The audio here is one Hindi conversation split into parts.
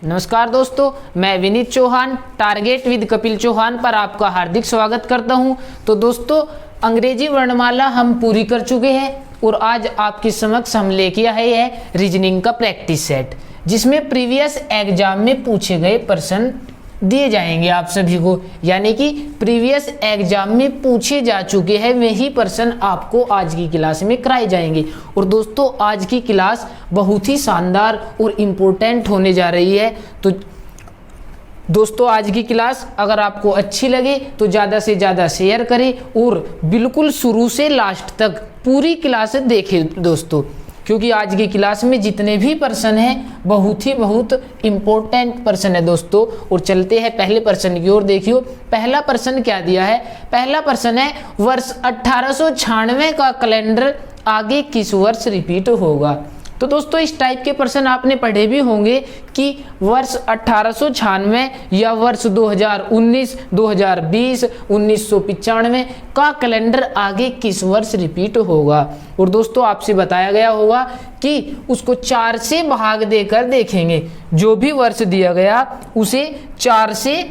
नमस्कार दोस्तों, मैं विनीत चौहान टारगेट विद कपिल चौहान पर आपका हार्दिक स्वागत करता हूं। तो दोस्तों, अंग्रेजी वर्णमाला हम पूरी कर चुके हैं और आज आपके समक्ष हम लेके आए हैं रीजनिंग का प्रैक्टिस सेट, जिसमें प्रीवियस एग्जाम में पूछे गए प्रश्न दिए जाएंगे आप सभी को, यानी कि प्रीवियस एग्जाम में पूछे जा चुके हैं वही प्रश्न आपको आज की क्लास में कराए जाएंगे। और दोस्तों, आज की क्लास बहुत ही शानदार और इम्पोर्टेंट होने जा रही है। तो दोस्तों, आज की क्लास अगर आपको अच्छी लगे तो ज़्यादा से ज़्यादा शेयर करें और बिल्कुल शुरू से लास्ट तक पूरी क्लास देखें दोस्तों, क्योंकि आज की क्लास में जितने भी प्रश्न हैं बहुत इम्पोर्टेंट प्रश्न है दोस्तों। और चलते हैं पहले प्रश्न की ओर। देखियो, पहला प्रश्न क्या दिया है। पहला प्रश्न है, वर्ष 1896 का कैलेंडर आगे किस वर्ष रिपीट होगा। तो दोस्तों, इस टाइप के प्रश्न आपने पढ़े भी होंगे कि वर्ष 1896 या वर्ष 2019, 2020, 1995 का कैलेंडर आगे किस वर्ष रिपीट होगा। और दोस्तों, आपसे बताया गया होगा कि उसको 4 से भाग देकर देखेंगे। जो भी वर्ष दिया गया उसे 4 से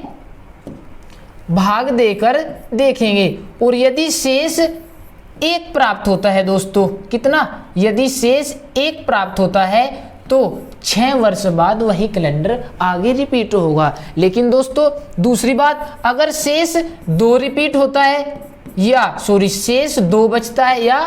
भाग देकर देखेंगे, और यदि शेष 1 प्राप्त होता है दोस्तों, कितना, यदि शेष 1 प्राप्त होता है तो 6 वर्ष बाद वही कैलेंडर आगे रिपीट होगा। लेकिन दोस्तों, दूसरी बात, अगर शेष 2 रिपीट होता है शेष 2 बचता है या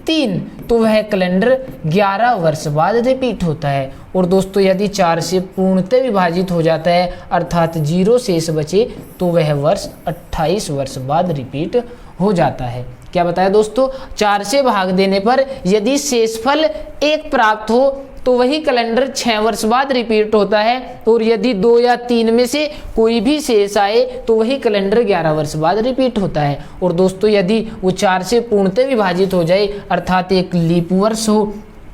3, तो वह कैलेंडर 11 वर्ष बाद रिपीट होता है। और दोस्तों, यदि 4 से पूर्णतः विभाजित हो जाता है अर्थात 0 शेष बचे, तो वह वर्ष 28 वर्ष बाद रिपीट हो जाता है। क्या बताया दोस्तों, 4 से भाग देने पर यदि शेषफल 1 प्राप्त हो तो वही कैलेंडर 6 वर्ष बाद रिपीट होता है, और यदि 2 या 3 में से कोई भी शेष आए तो वही कैलेंडर 11 वर्ष बाद रिपीट होता है। और दोस्तों, यदि वो 4 से पूर्णतः विभाजित हो जाए अर्थात एक लीप वर्ष हो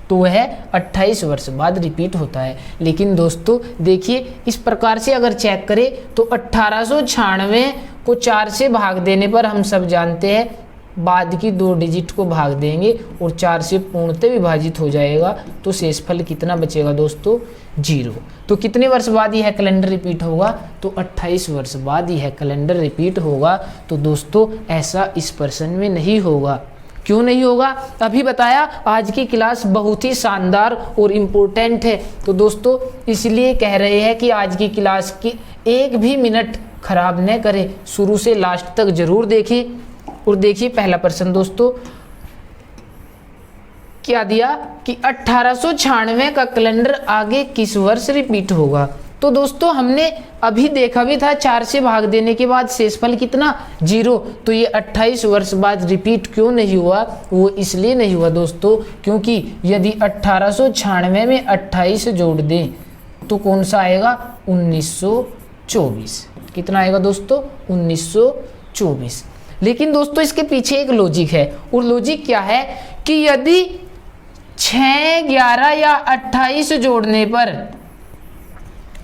तो वह 28 वर्ष बाद रिपीट होता है। लेकिन दोस्तों देखिए, इस प्रकार से अगर चेक करें तो 1896 को 4 से भाग देने पर हम सब जानते हैं बाद की 2 डिजिट को भाग देंगे और 4 से पूर्णतः विभाजित हो जाएगा, तो शेषफल कितना बचेगा दोस्तों, 0। तो कितने वर्ष बाद यह कैलेंडर रिपीट होगा, तो 28 वर्ष बाद यह कैलेंडर रिपीट होगा। तो दोस्तों, ऐसा इस प्रश्न में नहीं होगा। क्यों नहीं होगा, अभी बताया। आज की क्लास बहुत ही शानदार और इम्पोर्टेंट है, तो दोस्तों इसलिए कह रहे हैं कि आज की क्लास की 1 भी मिनट खराब न करें, शुरू से लास्ट तक जरूर देखें। और देखिए पहला प्रश्न दोस्तों, क्या दिया कि 1896 का कैलेंडर आगे किस वर्ष रिपीट होगा। तो दोस्तों, हमने अभी देखा भी था 4 से भाग देने के बाद शेषफल कितना, 0। तो ये 28 वर्ष बाद रिपीट क्यों नहीं हुआ, वो इसलिए नहीं हुआ दोस्तों क्योंकि यदि 1896 में 28 जोड़ दें तो कौन सा आएगा, 1924। कितना आएगा दोस्तों, 1924। लेकिन दोस्तों, इसके पीछे एक लॉजिक है, और लॉजिक क्या है कि यदि 6, 11 या 28 जोड़ने पर,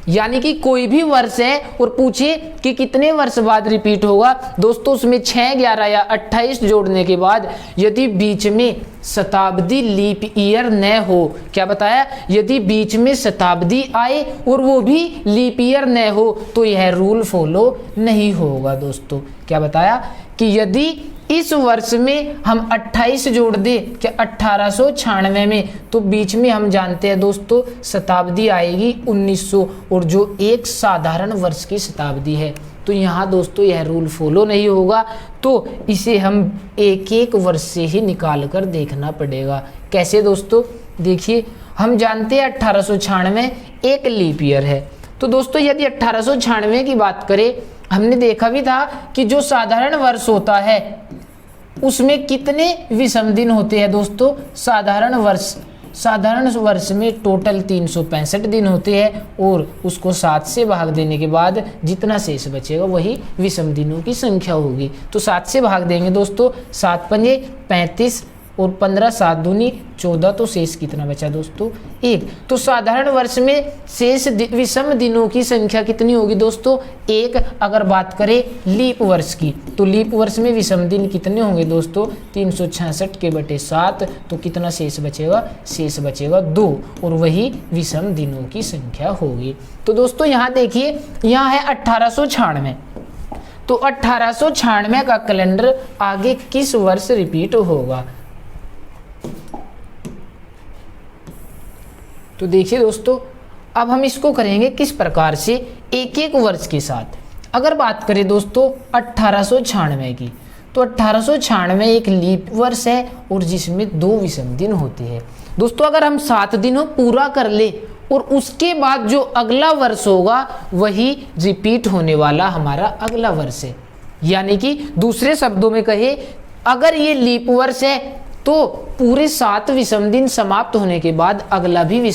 यानी कि कोई भी वर्ष है और पूछे कि कितने वर्ष बाद रिपीट होगा, दोस्तों उसमें 6, 11 या 28 जोड़ने के बाद यदि बीच में शताब्दी लीप ईयर न हो, क्या बताया, यदि बीच में शताब्दी आए और वो भी लीप ईयर न हो तो यह रूल फॉलो नहीं होगा दोस्तों। क्या बताया कि यदि इस वर्ष में हम 28 जोड़ दें क्या 1896 में, तो बीच में हम जानते हैं दोस्तों शताब्दी आएगी 1900, और जो एक साधारण वर्ष की शताब्दी है, तो यहाँ दोस्तों यह रूल फॉलो नहीं होगा। तो इसे हम एक वर्ष से ही निकाल कर देखना पड़ेगा। कैसे दोस्तों, देखिए हम जानते हैं 1896 एक लीप ईयर है। तो दोस्तों, यदि 1896 की बात करें, हमने देखा भी था कि जो साधारण वर्ष होता है उसमें कितने विषम दिन होते हैं दोस्तों, साधारण वर्ष में टोटल 365 दिन होते हैं, और उसको 7 से भाग देने के बाद जितना शेष बचेगा वही विषम दिनों की संख्या होगी। तो 7 से भाग देंगे दोस्तों, 7 पंजे 35 और 15 7 दूनी 14, तो शेष कितना बचा दोस्तों 1। तो साधारण वर्ष में शेष विषम दिनों की संख्या कितनी होगी दोस्तों 1। अगर बात करें लीप वर्ष की तो लीप वर्ष में विषम दिन कितने होंगे दोस्तों 366 के बटे 7, तो कितना शेष बचेगा, शेष बचेगा 2, और वही विषम दिनों की संख्या होगी। तो दोस्तों यहाँ देखिए, यहाँ है 1896, तो 1896 का कैलेंडर आगे किस वर्ष रिपीट होगा। तो देखिए दोस्तों, अब हम इसको करेंगे किस प्रकार से, एक एक वर्ष के साथ। अगर बात करें दोस्तों 1896 की, तो 1896 एक लीप वर्ष है और जिसमें 2 विषम दिन होते हैं दोस्तों। अगर हम 7 दिनों पूरा कर ले और उसके बाद जो अगला वर्ष होगा वही रिपीट होने वाला हमारा अगला वर्ष है। यानी कि दूसरे शब्दों में कहे, अगर ये लीप वर्ष है तो पूरे 7 विषम दिन समाप्त होने के बाद अगला भी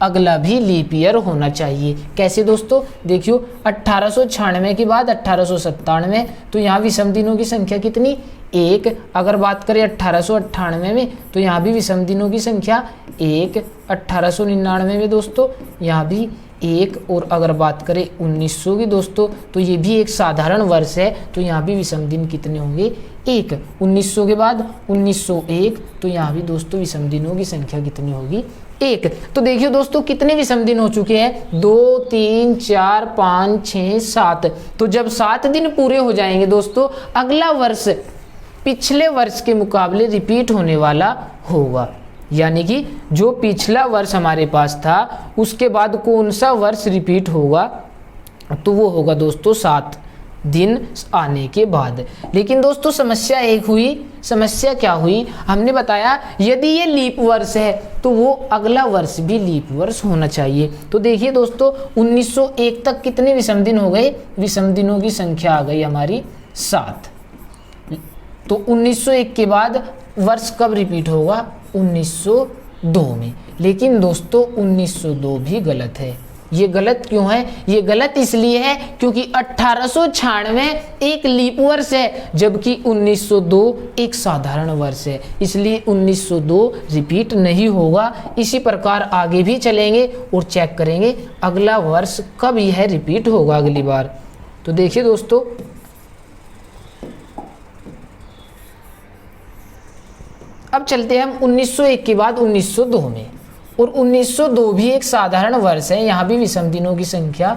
अगला भी लीप ईयर होना चाहिए। कैसे दोस्तों, देखियो 1896 के बाद 1897, तो यहाँ विषम दिनों की संख्या कितनी 1। अगर बात करें 1898 में तो यहाँ भी विषम दिनों की संख्या 1। 1899 में दोस्तों यहाँ भी 1। और अगर बात करें 1900 की दोस्तों, तो ये भी एक साधारण वर्ष है, तो यहाँ भी विषम दिन कितने होंगे 1। 1900 के बाद 1901, तो यहाँ भी दोस्तों विषम दिनों की संख्या कितनी होगी 1। तो देखिए दोस्तों कितने विषम दिन हो चुके हैं 2 3 4 5 6 7। तो जब 7 दिन पूरे हो जाएंगे दोस्तों, अगला वर्ष पिछले वर्ष के मुकाबले रिपीट होने वाला होगा। यानी कि जो पिछला वर्ष हमारे पास था उसके बाद कौन सा वर्ष रिपीट होगा, तो वो होगा दोस्तों 7 दिन आने के बाद। लेकिन दोस्तों समस्या एक हुई, समस्या क्या हुई, हमने बताया यदि ये लीप वर्ष है तो वो अगला वर्ष भी लीप वर्ष होना चाहिए। तो देखिए दोस्तों 1901 तक कितने विषम दिन हो गए, विषम दिनों की संख्या आ गई हमारी 7। तो 1901 के बाद वर्ष कब रिपीट होगा 1902 में। लेकिन दोस्तों 1902 भी गलत है। ये गलत क्यों है, ये गलत इसलिए है क्योंकि 1896 एक लीप वर्ष है जबकि 1902 एक साधारण वर्ष है, इसलिए 1902 रिपीट नहीं होगा। इसी प्रकार आगे भी चलेंगे और चेक करेंगे अगला वर्ष कब यह रिपीट होगा अगली बार। तो देखिए दोस्तों अब चलते हैं हम 1901 के बाद 1902 में, और 1902 भी एक साधारण वर्ष है, यहाँ भी विषम दिनों की संख्या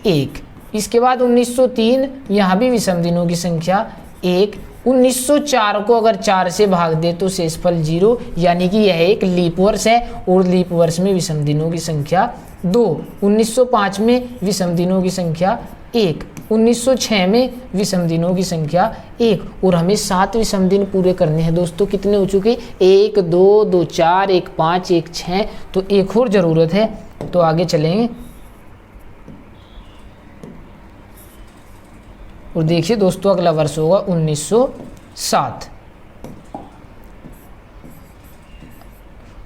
1। इसके बाद 1903, यहाँ भी विषम दिनों की संख्या 1। 1904 को अगर 4 से भाग दे तो शेषफल 0, यानी कि यह एक लीप वर्ष है और लीप वर्ष में विषम दिनों की संख्या 2। 1905 में विषम दिनों की संख्या 1। 1906 में विषम दिनों की संख्या 1। और हमें 7 विषम दिन पूरे करने हैं दोस्तों। कितने हो चुके 1 2 2 4 1 5 1 6, तो एक और ज़रूरत है। तो आगे चलेंगे और देखिए दोस्तों अगला वर्ष होगा 1907,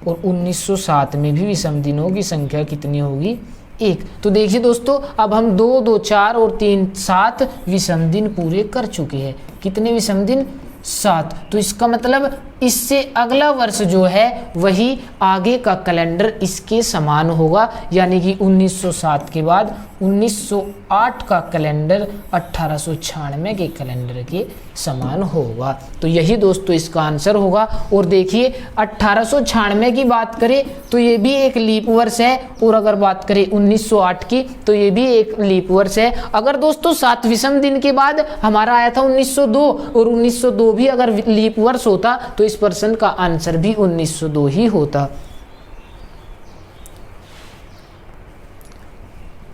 और 1907 में भी विषम दिनों की संख्या कितनी होगी 1। तो देखिए दोस्तों अब हम 2 2 4 और 3 7 विषम दिन पूरे कर चुके हैं। कितने विषम दिन 7। तो इसका मतलब इससे अगला वर्ष जो है वही आगे का कैलेंडर इसके समान होगा, यानी कि 1907 के बाद 1908 का कैलेंडर 1896 के कैलेंडर के समान होगा। तो यही दोस्तों इसका आंसर होगा। और देखिए 1896 की बात करें तो ये भी एक लीप वर्ष है, और अगर बात करें 1908 की तो ये भी एक लीप वर्ष है। अगर दोस्तों 7 विषम दिन के बाद हमारा आया था 1902, और 1902 भी अगर लीप वर्ष होता तो इस प्रश्न का आंसर भी 1902 ही होता।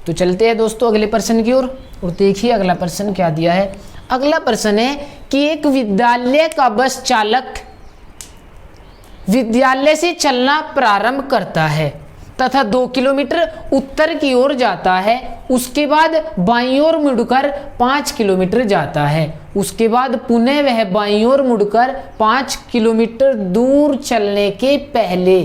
तो चलते हैं दोस्तों अगले प्रश्न की ओर, और देखिए अगला प्रश्न क्या दिया है। अगला प्रश्न है कि एक विद्यालय का बस चालक विद्यालय से चलना प्रारंभ करता है तथा 2 किलोमीटर उत्तर की ओर जाता है, उसके बाद बाईं ओर मुड़कर 5 किलोमीटर जाता है, उसके बाद पुनः वह बाईं ओर मुड़कर 5 किलोमीटर दूर चलने के पहले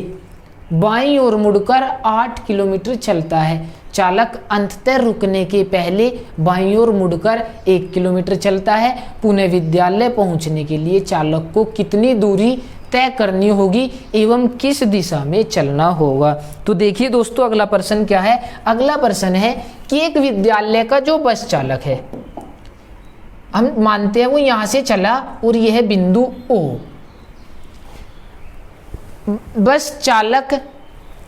बाईं ओर मुड़कर 8 किलोमीटर चलता है। चालक अंततः रुकने के पहले बाईं ओर मुड़कर 1 किलोमीटर चलता है। पुणे विद्यालय पहुंचने के लिए चालक को कितनी दूरी तय करनी होगी एवं किस दिशा में चलना होगा। तो देखिए दोस्तों अगला प्रश्न क्या है। अगला प्रश्न है कि एक विद्यालय का जो बस चालक है, हम मानते हैं वो यहां से चला और यह है बिंदु ओ। बस चालक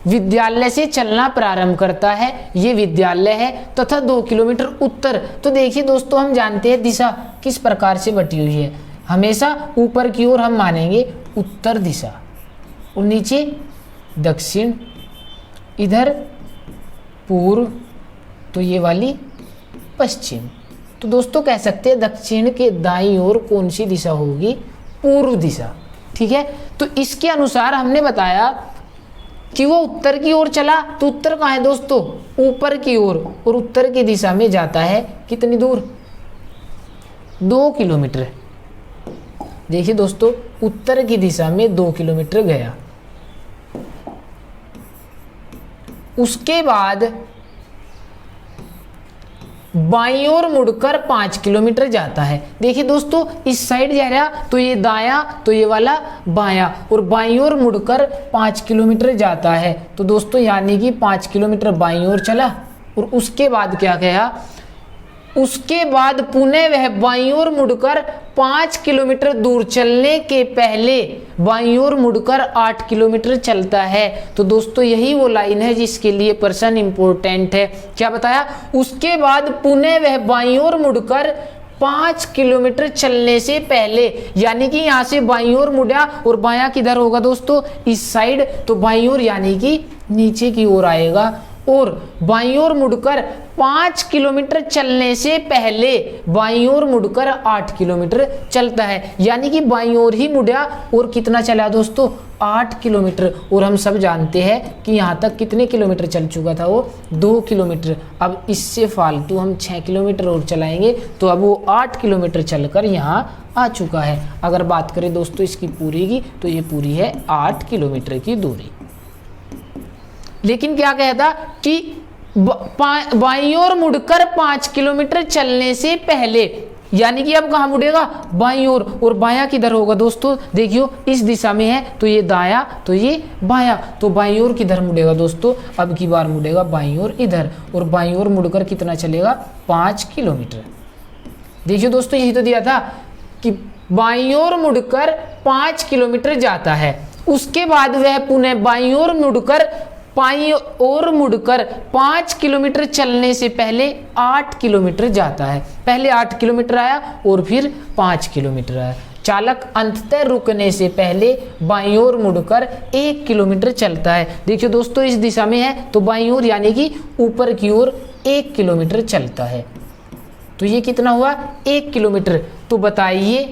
विद्यालय से चलना प्रारंभ करता है, ये विद्यालय है तथा 2 किलोमीटर उत्तर। तो देखिए दोस्तों हम जानते हैं दिशा किस प्रकार से बटी हुई है, हमेशा ऊपर की ओर हम मानेंगे उत्तर दिशा और नीचे दक्षिण, इधर पूर्व, तो ये वाली पश्चिम। तो दोस्तों कह सकते हैं दक्षिण के दाईं ओर कौन सी दिशा होगी, पूर्व दिशा। ठीक है, तो इसके अनुसार हमने बताया कि वो उत्तर की ओर चला, तो उत्तर कहाँ है दोस्तों, ऊपर की ओर, और उत्तर की दिशा में जाता है कितनी दूर, 2 किलोमीटर। देखिए दोस्तों उत्तर की दिशा में 2 किलोमीटर गया, उसके बाद बाईं ओर मुड़कर 5 किलोमीटर जाता है। देखिए दोस्तों इस साइड जा रहा तो ये दायां, तो ये वाला बायां, और बाईं ओर मुड़कर 5 किलोमीटर जाता है। तो दोस्तों यानी कि 5 किलोमीटर बाईं ओर चला और उसके बाद क्या गया, उसके बाद पुनः वह बाईं ओर मुड़कर 5 किलोमीटर दूर चलने के पहले बाईं ओर मुड़कर 8 किलोमीटर चलता है। तो दोस्तों यही वो लाइन है जिसके लिए प्रश्न इंपॉर्टेंट है। क्या बताया, उसके बाद पुनः वह बाईं ओर मुड़कर 5 किलोमीटर चलने से पहले, यानी कि यहां से बाईं ओर मुड़ा और बायां किधर होगा दोस्तों, इस साइड, तो बाईं ओर यानी कि नीचे की ओर आएगा, और बाईं ओर मुड़कर 5 किलोमीटर चलने से पहले बाईं ओर मुड़कर 8 किलोमीटर चलता है, यानी कि बाईं ओर ही मुड़ा और कितना चला दोस्तों, 8 किलोमीटर। और हम सब जानते हैं कि यहाँ तक कितने किलोमीटर चल चुका था, वो 2 किलोमीटर। अब इससे फालतू हम 6 किलोमीटर और चलाएंगे तो अब वो 8 किलोमीटर चलकर यहाँ आ चुका है। अगर बात करें दोस्तों इसकी पूरी की, तो ये पूरी है 8 किलोमीटर की दूरी। लेकिन क्या कहता कि बाईं ओर मुड़कर 5 किलोमीटर चलने से पहले, यानी कि अब कहाँ मुड़ेगा, बाईं ओर, और बायां किधर होगा दोस्तों, देखियो इस दिशा में है तो ये दायां, तो ये बायां, तो बाईं ओर किधर मुड़ेगा दोस्तों, अब की बार मुड़ेगा बाईं ओर इधर, और बाईं ओर मुड़कर कितना चलेगा, 5 किलोमीटर। देखियो दोस्तों यही तो दिया था कि बाईं ओर मुड़कर 5 किलोमीटर जाता है, उसके बाद वह पुनः बाईं ओर मुड़कर 5 किलोमीटर चलने से पहले 8 किलोमीटर जाता है। पहले 8 किलोमीटर आया और फिर 5 किलोमीटर आया। चालक अंततः रुकने से पहले बाईं ओर मुड़कर 1 किलोमीटर चलता है। देखिए दोस्तों इस दिशा में है तो बाईं ओर यानी कि ऊपर की ओर 1 किलोमीटर चलता है। तो ये कितना हुआ, 1 किलोमीटर। तो बताइए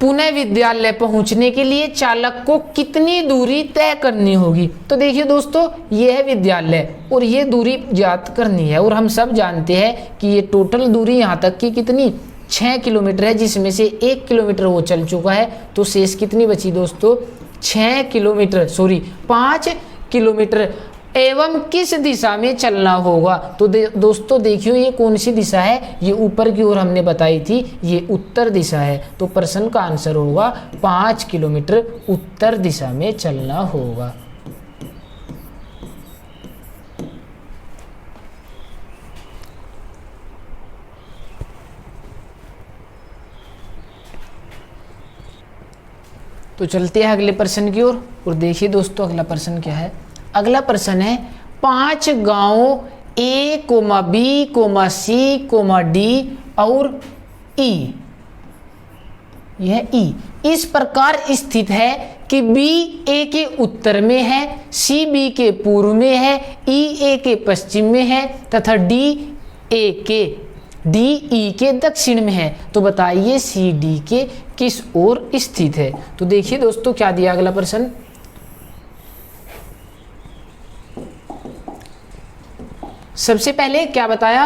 पुनः विद्यालय पहुंचने के लिए चालक को कितनी दूरी तय करनी होगी। तो देखिए दोस्तों ये है विद्यालय और ये दूरी ज्ञात करनी है, और हम सब जानते हैं कि ये टोटल दूरी यहाँ तक की कितनी, 6 किलोमीटर है, जिसमें से 1 किलोमीटर वो चल चुका है। तो शेष कितनी बची दोस्तों, 5 किलोमीटर एवं किस दिशा में चलना होगा। तो दोस्तों देखियो ये कौन सी दिशा है, ये ऊपर की ओर हमने बताई थी, ये उत्तर दिशा है। तो प्रश्न का आंसर होगा 5 किलोमीटर उत्तर दिशा में चलना होगा। तो चलते हैं अगले प्रश्न की ओर और देखिए दोस्तों अगला प्रश्न क्या है। अगला प्रश्न है 5 गांवों A, B, C, D और E, यह E इस प्रकार स्थित है कि B A के उत्तर में है, C B के पूर्व में है, E A के पश्चिम में है तथा D E के दक्षिण में है। तो बताइए C D के किस ओर स्थित है। तो देखिए दोस्तों क्या दिया अगला प्रश्न, सबसे पहले क्या बताया,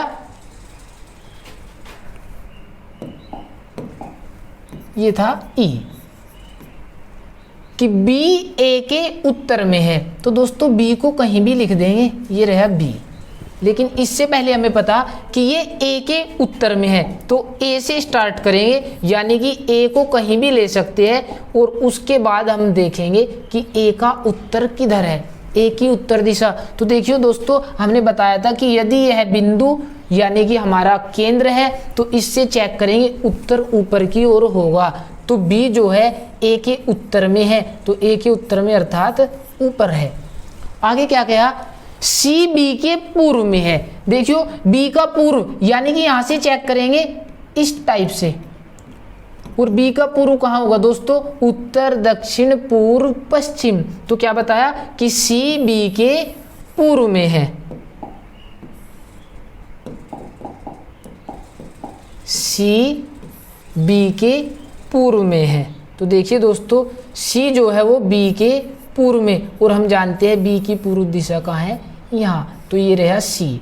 ये था E कि B A के उत्तर में है। तो दोस्तों B को कहीं भी लिख देंगे, ये रहा B। लेकिन इससे पहले हमें पता कि ये ए के उत्तर में है, तो ए से स्टार्ट करेंगे, यानी कि ए को कहीं भी ले सकते हैं और उसके बाद हम देखेंगे कि ए का उत्तर किधर है, ए की उत्तर दिशा। तो देखियो दोस्तों, हमने बताया था कि यदि यह बिंदु यानी कि हमारा केंद्र है तो इससे चेक करेंगे उत्तर ऊपर की ओर होगा, तो बी जो है ए के उत्तर में है, तो ए के उत्तर में अर्थात ऊपर है। आगे क्या कहा, सी बी के पूर्व में है। देखियो बी का पूर्व यानी कि यहां से चेक करेंगे इस टाइप से, और बी का पूर्व कहाँ होगा दोस्तों, उत्तर दक्षिण पूर्व पश्चिम। तो क्या बताया कि सी बी के पूर्व में है, सी बी के पूर्व में है। तो देखिए दोस्तों, सी जो है वो बी के पूर्व में, और हम जानते हैं बी की पूर्व दिशा कहाँ है, यहाँ, तो ये रहा सी।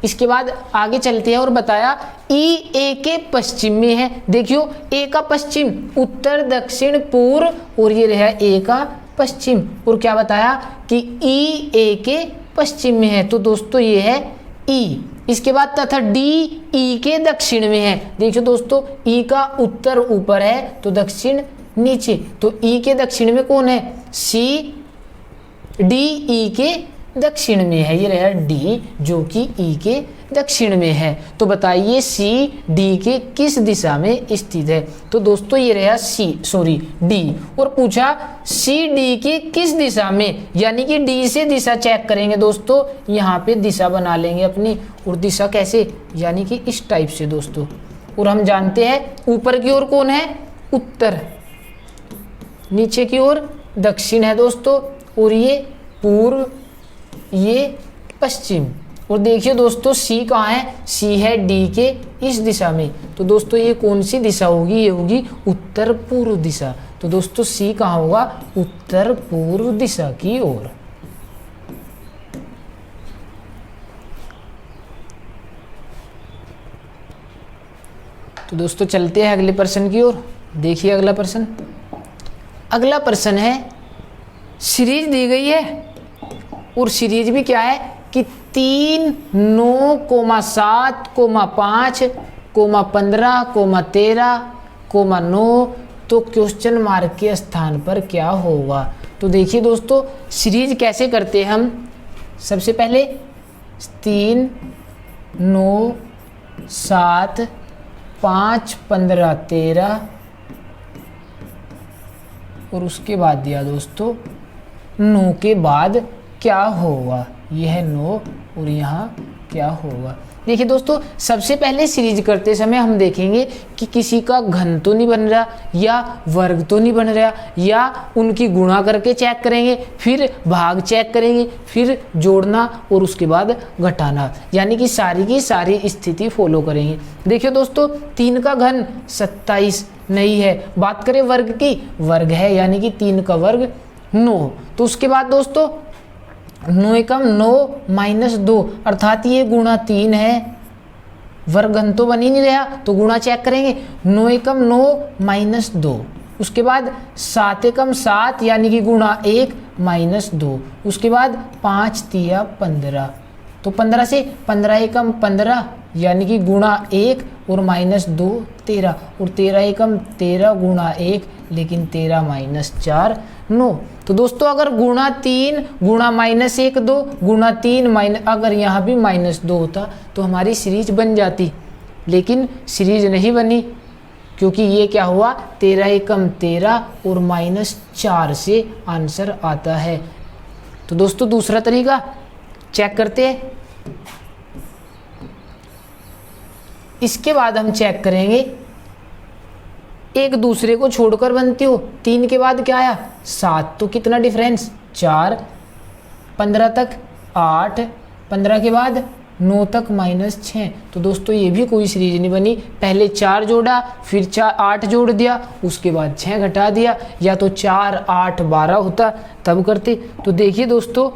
इसके बाद आगे चलते हैं और बताया ई ए के पश्चिम में है। देखियो ए का पश्चिम उत्तर दक्षिण पूर्व, और ये रहा ए का पश्चिम, और क्या बताया कि ई ए के पश्चिम में है, तो दोस्तों ये है ई। इसके बाद तथा डी ई के दक्षिण में है। देखियो दोस्तों, ई का उत्तर ऊपर है तो दक्षिण नीचे, तो ई के दक्षिण में कौन है, सी डी ई के दक्षिण में है, ये रहा डी जो कि ई के दक्षिण में है। तो बताइए सी डी के किस दिशा में स्थित है, तो दोस्तों ये रहा डी। और पूछा सी डी के किस दिशा में, यानी कि डी से दिशा चेक करेंगे दोस्तों, यहाँ पे दिशा बना लेंगे अपनी, और दिशा कैसे, यानी कि इस टाइप से दोस्तों। और हम जानते हैं ऊपर की ओर कौन है, उत्तर, नीचे की ओर दक्षिण है दोस्तों, और ये पूर्व, ये पश्चिम। और देखिए दोस्तों सी कहाँ है, सी है डी के इस दिशा में, तो दोस्तों ये कौन सी दिशा होगी, ये होगी उत्तर पूर्व दिशा। तो दोस्तों सी कहाँ होगा, उत्तर पूर्व दिशा की ओर। तो दोस्तों चलते हैं अगले प्रश्न की ओर। देखिए अगला प्रश्न, अगला प्रश्न है, सीरीज दी गई है और सीरीज भी क्या है कि 3, 9, 7, 5, 15, 13, 9, तो क्वेश्चन मार्क के स्थान पर क्या होगा। तो देखिए दोस्तों सीरीज कैसे करते हैं हम, सबसे पहले 3, 9, 7, 5, 15, 13, और उसके बाद दिया दोस्तों 9 के बाद क्या होगा, यह 9 और यहाँ क्या होगा। देखिए दोस्तों सबसे पहले सीरीज करते समय हम देखेंगे कि किसी का घन तो नहीं बन रहा, या वर्ग तो नहीं बन रहा, या उनकी गुणा करके चेक करेंगे, फिर भाग चेक करेंगे, फिर जोड़ना और उसके बाद घटाना, यानी कि सारी की सारी स्थिति फॉलो करेंगे। देखिए दोस्तों 3 का घन 27 नहीं है, बात करें वर्ग की, वर्ग है, यानी कि 3 का वर्ग 9। तो उसके बाद दोस्तों 9 एकम 9 - 2 अर्थात ये गुणा 3 है, वर्ग घन तो बन ही नहीं रहा, तो गुणा चेक करेंगे, 9 एकम 9 - 2। उसके बाद 7 एकम 7 यानी कि गुणा 1 - 2। उसके बाद 5 तिया 15, तो 15 से 15 एकम 15 यानी कि गुणा 1 और -2 13, और 13 एकम 13 गुणा 1, लेकिन 13 - 4 9। तो दोस्तों अगर गुणा 3 गुणा -1 2 गुणा 3 अगर यहाँ भी -2 होता तो हमारी सीरीज बन जाती, लेकिन सीरीज नहीं बनी, क्योंकि ये क्या हुआ 13 एकम 13 और -4 से आंसर आता है। तो दोस्तों दूसरा तरीका चेक करते हैं। इसके बाद हम चेक करेंगे एक दूसरे को छोड़कर बनती हो। 3 के बाद क्या आया 7, तो कितना डिफरेंस 4, 15 तक 8, 15 के बाद 9 तक -6। तो दोस्तों ये भी कोई सीरीज नहीं बनी, पहले 4 जोड़ा, फिर 8 जोड़ दिया, उसके बाद 6 घटा दिया, या तो 4 8 12 होता तब करते। तो देखिए दोस्तों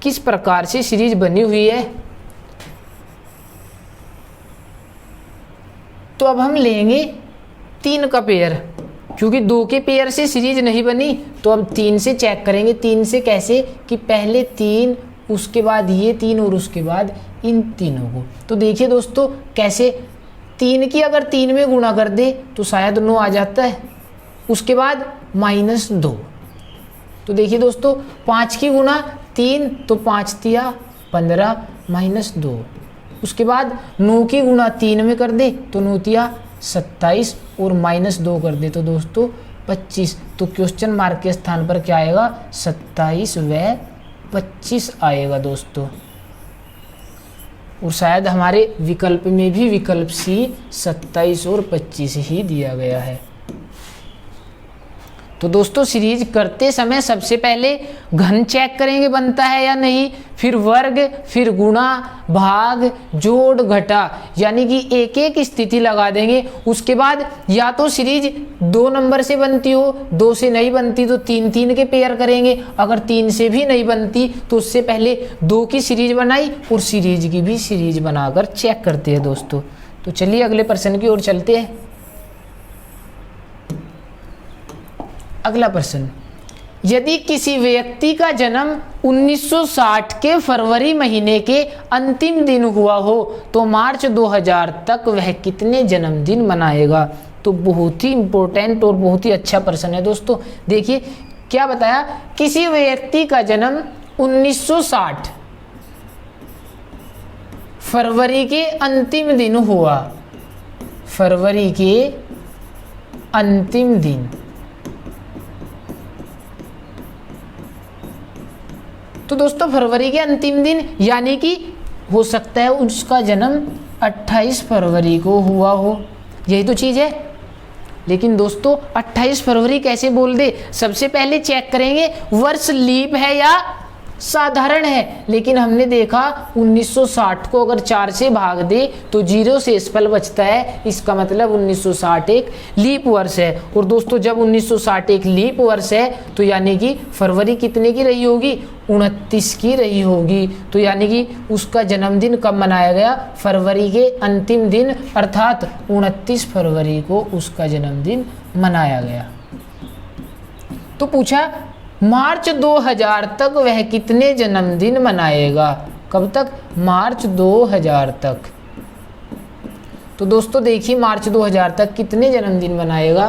किस प्रकार से सीरीज बनी हुई है। तो अब हम लेंगे 3 का पेयर, क्योंकि 2 के पेयर से सीरीज नहीं बनी, तो अब 3 से चेक करेंगे। 3 से कैसे कि पहले 3 उसके बाद ये 3 और उसके बाद इन तीनों को। तो देखिए दोस्तों कैसे 3 की अगर 3 में गुणा कर दे तो शायद 9 आ जाता है। उसके बाद -2। तो देखिए दोस्तों 5 की गुणा 3 तो 5 तिया 15 -2। उसके बाद 9 की गुणा 3 में कर दे तो 9 तिया 27 और -2 कर दे तो दोस्तों 25। तो क्वेश्चन मार्क के स्थान पर क्या आएगा? 27 व 25 आएगा दोस्तों। और शायद हमारे विकल्प में भी विकल्प सी 27 और 25 ही दिया गया है। तो दोस्तों सीरीज करते समय सबसे पहले घन चेक करेंगे बनता है या नहीं, फिर वर्ग, फिर गुणा, भाग, जोड़, घटा, यानी कि एक एक स्थिति लगा देंगे। उसके बाद या तो सीरीज 2 नंबर से बनती हो, 2 से नहीं बनती तो 3-3 के पेयर करेंगे। अगर 3 से भी नहीं बनती तो उससे पहले 2 की सीरीज बनाई और सीरीज की भी सीरीज बनाकर चेक करते हैं दोस्तों। तो चलिए अगले प्रश्न की ओर चलते हैं। अगला प्रश्न, यदि किसी व्यक्ति का जन्म 1960 के फरवरी महीने के अंतिम दिन हुआ हो तो मार्च 2000 तक वह कितने जन्मदिन मनाएगा? तो बहुत ही इंपॉर्टेंट और बहुत ही अच्छा प्रश्न है दोस्तों। देखिए क्या बताया, किसी व्यक्ति का जन्म 1960 फरवरी के अंतिम दिन हुआ, फरवरी के अंतिम दिन, तो दोस्तों फरवरी के अंतिम दिन यानी कि हो सकता है उसका जन्म 28 फरवरी को हुआ हो, यही तो चीज़ है। लेकिन दोस्तों 28 फरवरी कैसे बोल दे? सबसे पहले चेक करेंगे वर्ष लीप है या साधारण है। लेकिन हमने देखा 1960 को अगर 4 से भाग दे तो 0 शेषफल बचता है, इसका मतलब 1960 एक लीप वर्ष है। और दोस्तों जब 1960 एक लीप वर्ष है तो यानी कि फरवरी कितने की रही होगी? 29 की रही होगी। तो यानी कि उसका जन्मदिन कब मनाया गया? फरवरी के अंतिम दिन, अर्थात 29 फरवरी को उसका जन्मदिन मनाया गया। तो पूछा मार्च 2000 तक वह कितने जन्मदिन मनाएगा? कब तक? मार्च 2000 तक। तो दोस्तों देखिए मार्च 2000 तक कितने जन्मदिन मनाएगा।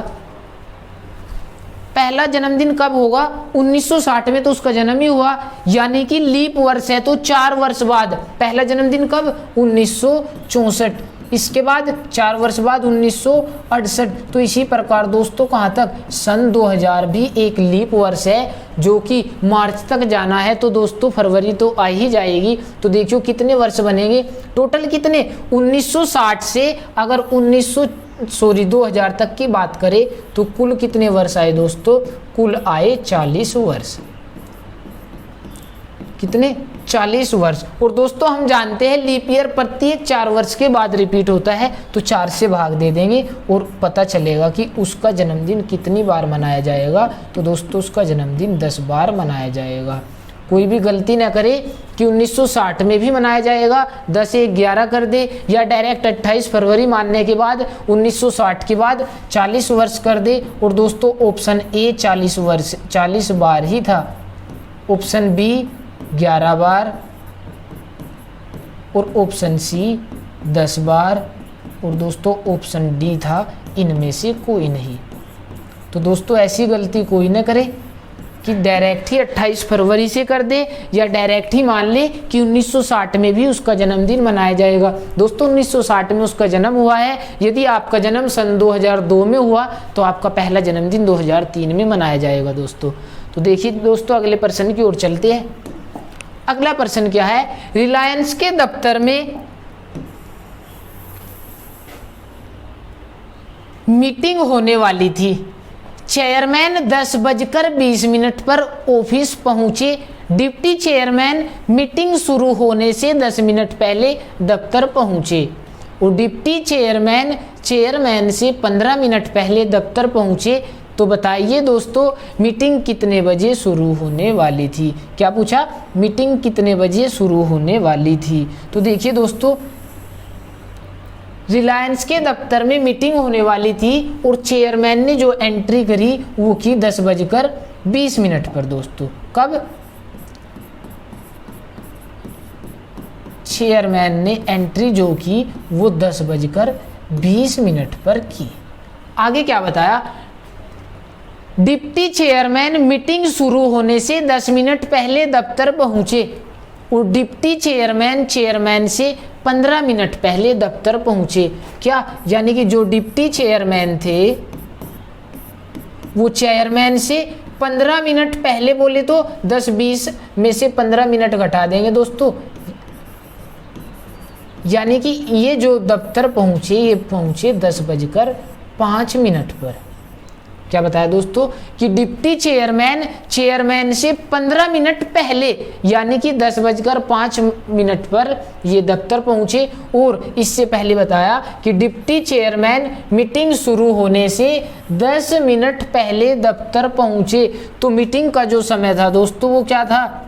पहला जन्मदिन कब होगा? 1960 में तो उसका जन्म ही हुआ, यानी कि लीप वर्ष है तो 4 वर्ष बाद। पहला जन्मदिन कब? 1964। इसके बाद 4 वर्ष बाद 1968। तो इसी प्रकार दोस्तों कहाँ तक? सन 2000 भी एक लीप वर्ष है जो कि मार्च तक जाना है। तो दोस्तों फरवरी तो आ ही जाएगी। तो देखियो कितने वर्ष बनेंगे टोटल, कितने? 1960 से अगर 2000 तक की बात करें तो कुल कितने वर्ष आए दोस्तों? कुल आए 40 वर्ष। कितने? 40 वर्ष। और दोस्तों हम जानते हैं लीप ईयर प्रत्येक 4 वर्ष के बाद रिपीट होता है, तो 4 से भाग दे देंगे और पता चलेगा कि उसका जन्मदिन कितनी बार मनाया जाएगा। तो दोस्तों उसका जन्मदिन 10 बार मनाया जाएगा। कोई भी गलती ना करे कि 1960 में भी मनाया जाएगा, 10 से 11 कर दे, या डायरेक्ट 28 फरवरी मानने के बाद 1960 के बाद 40 वर्ष कर दे। और दोस्तों ऑप्शन ए 40 वर्ष 40 बार ही था, ऑप्शन बी 11 बार और ऑप्शन सी 10 बार, और दोस्तों ऑप्शन डी था इनमें से कोई नहीं। तो दोस्तों ऐसी गलती कोई ना करे कि डायरेक्ट ही 28 फरवरी से कर दे या डायरेक्ट ही मान ले कि 1960 में भी उसका जन्मदिन मनाया जाएगा। दोस्तों 1960 में उसका जन्म हुआ है। यदि आपका जन्म सन 2002 में हुआ तो आपका पहला जन्मदिन 2003 में मनाया जाएगा दोस्तों। तो देखिए दोस्तों अगले प्रश्न की ओर चलते हैं। अगला प्रश्न क्या है? रिलायंस के दफ्तर में मीटिंग होने वाली थी। चेयरमैन 10:20 पर ऑफिस पहुंचे। डिप्टी चेयरमैन मीटिंग शुरू होने से 10 मिनट पहले दफ्तर पहुंचे और डिप्टी चेयरमैन से 15 मिनट पहले दफ्तर पहुंचे। तो बताइए दोस्तों मीटिंग कितने बजे शुरू होने वाली थी? क्या पूछा? मीटिंग कितने बजे शुरू होने वाली थी? तो देखिए दोस्तों रिलायंस के दफ्तर में मीटिंग होने वाली थी और चेयरमैन ने जो एंट्री करी वो की 10:20 पर दोस्तों। कब? चेयरमैन ने एंट्री जो की वो 10:20 पर की। आगे क्या बताया, डिप्टी चेयरमैन मीटिंग शुरू होने से 10 मिनट पहले दफ्तर पहुंचे और डिप्टी चेयरमैन से 15 मिनट पहले दफ्तर पहुंचे। क्या, यानी कि जो डिप्टी चेयरमैन थे वो चेयरमैन से 15 मिनट पहले बोले तो 10-20 में से 15 मिनट घटा देंगे दोस्तों, यानी कि ये जो दफ्तर पहुंचे ये पहुंचे 10:05 पर। क्या बताया दोस्तों कि डिप्टी चेयरमैन से 15 मिनट पहले यानी कि 10:05 पर ये दफ्तर पहुंचे। और इससे पहले बताया कि डिप्टी चेयरमैन मीटिंग शुरू होने से 10 मिनट पहले दफ्तर पहुंचे। तो मीटिंग का जो समय था दोस्तों वो क्या था,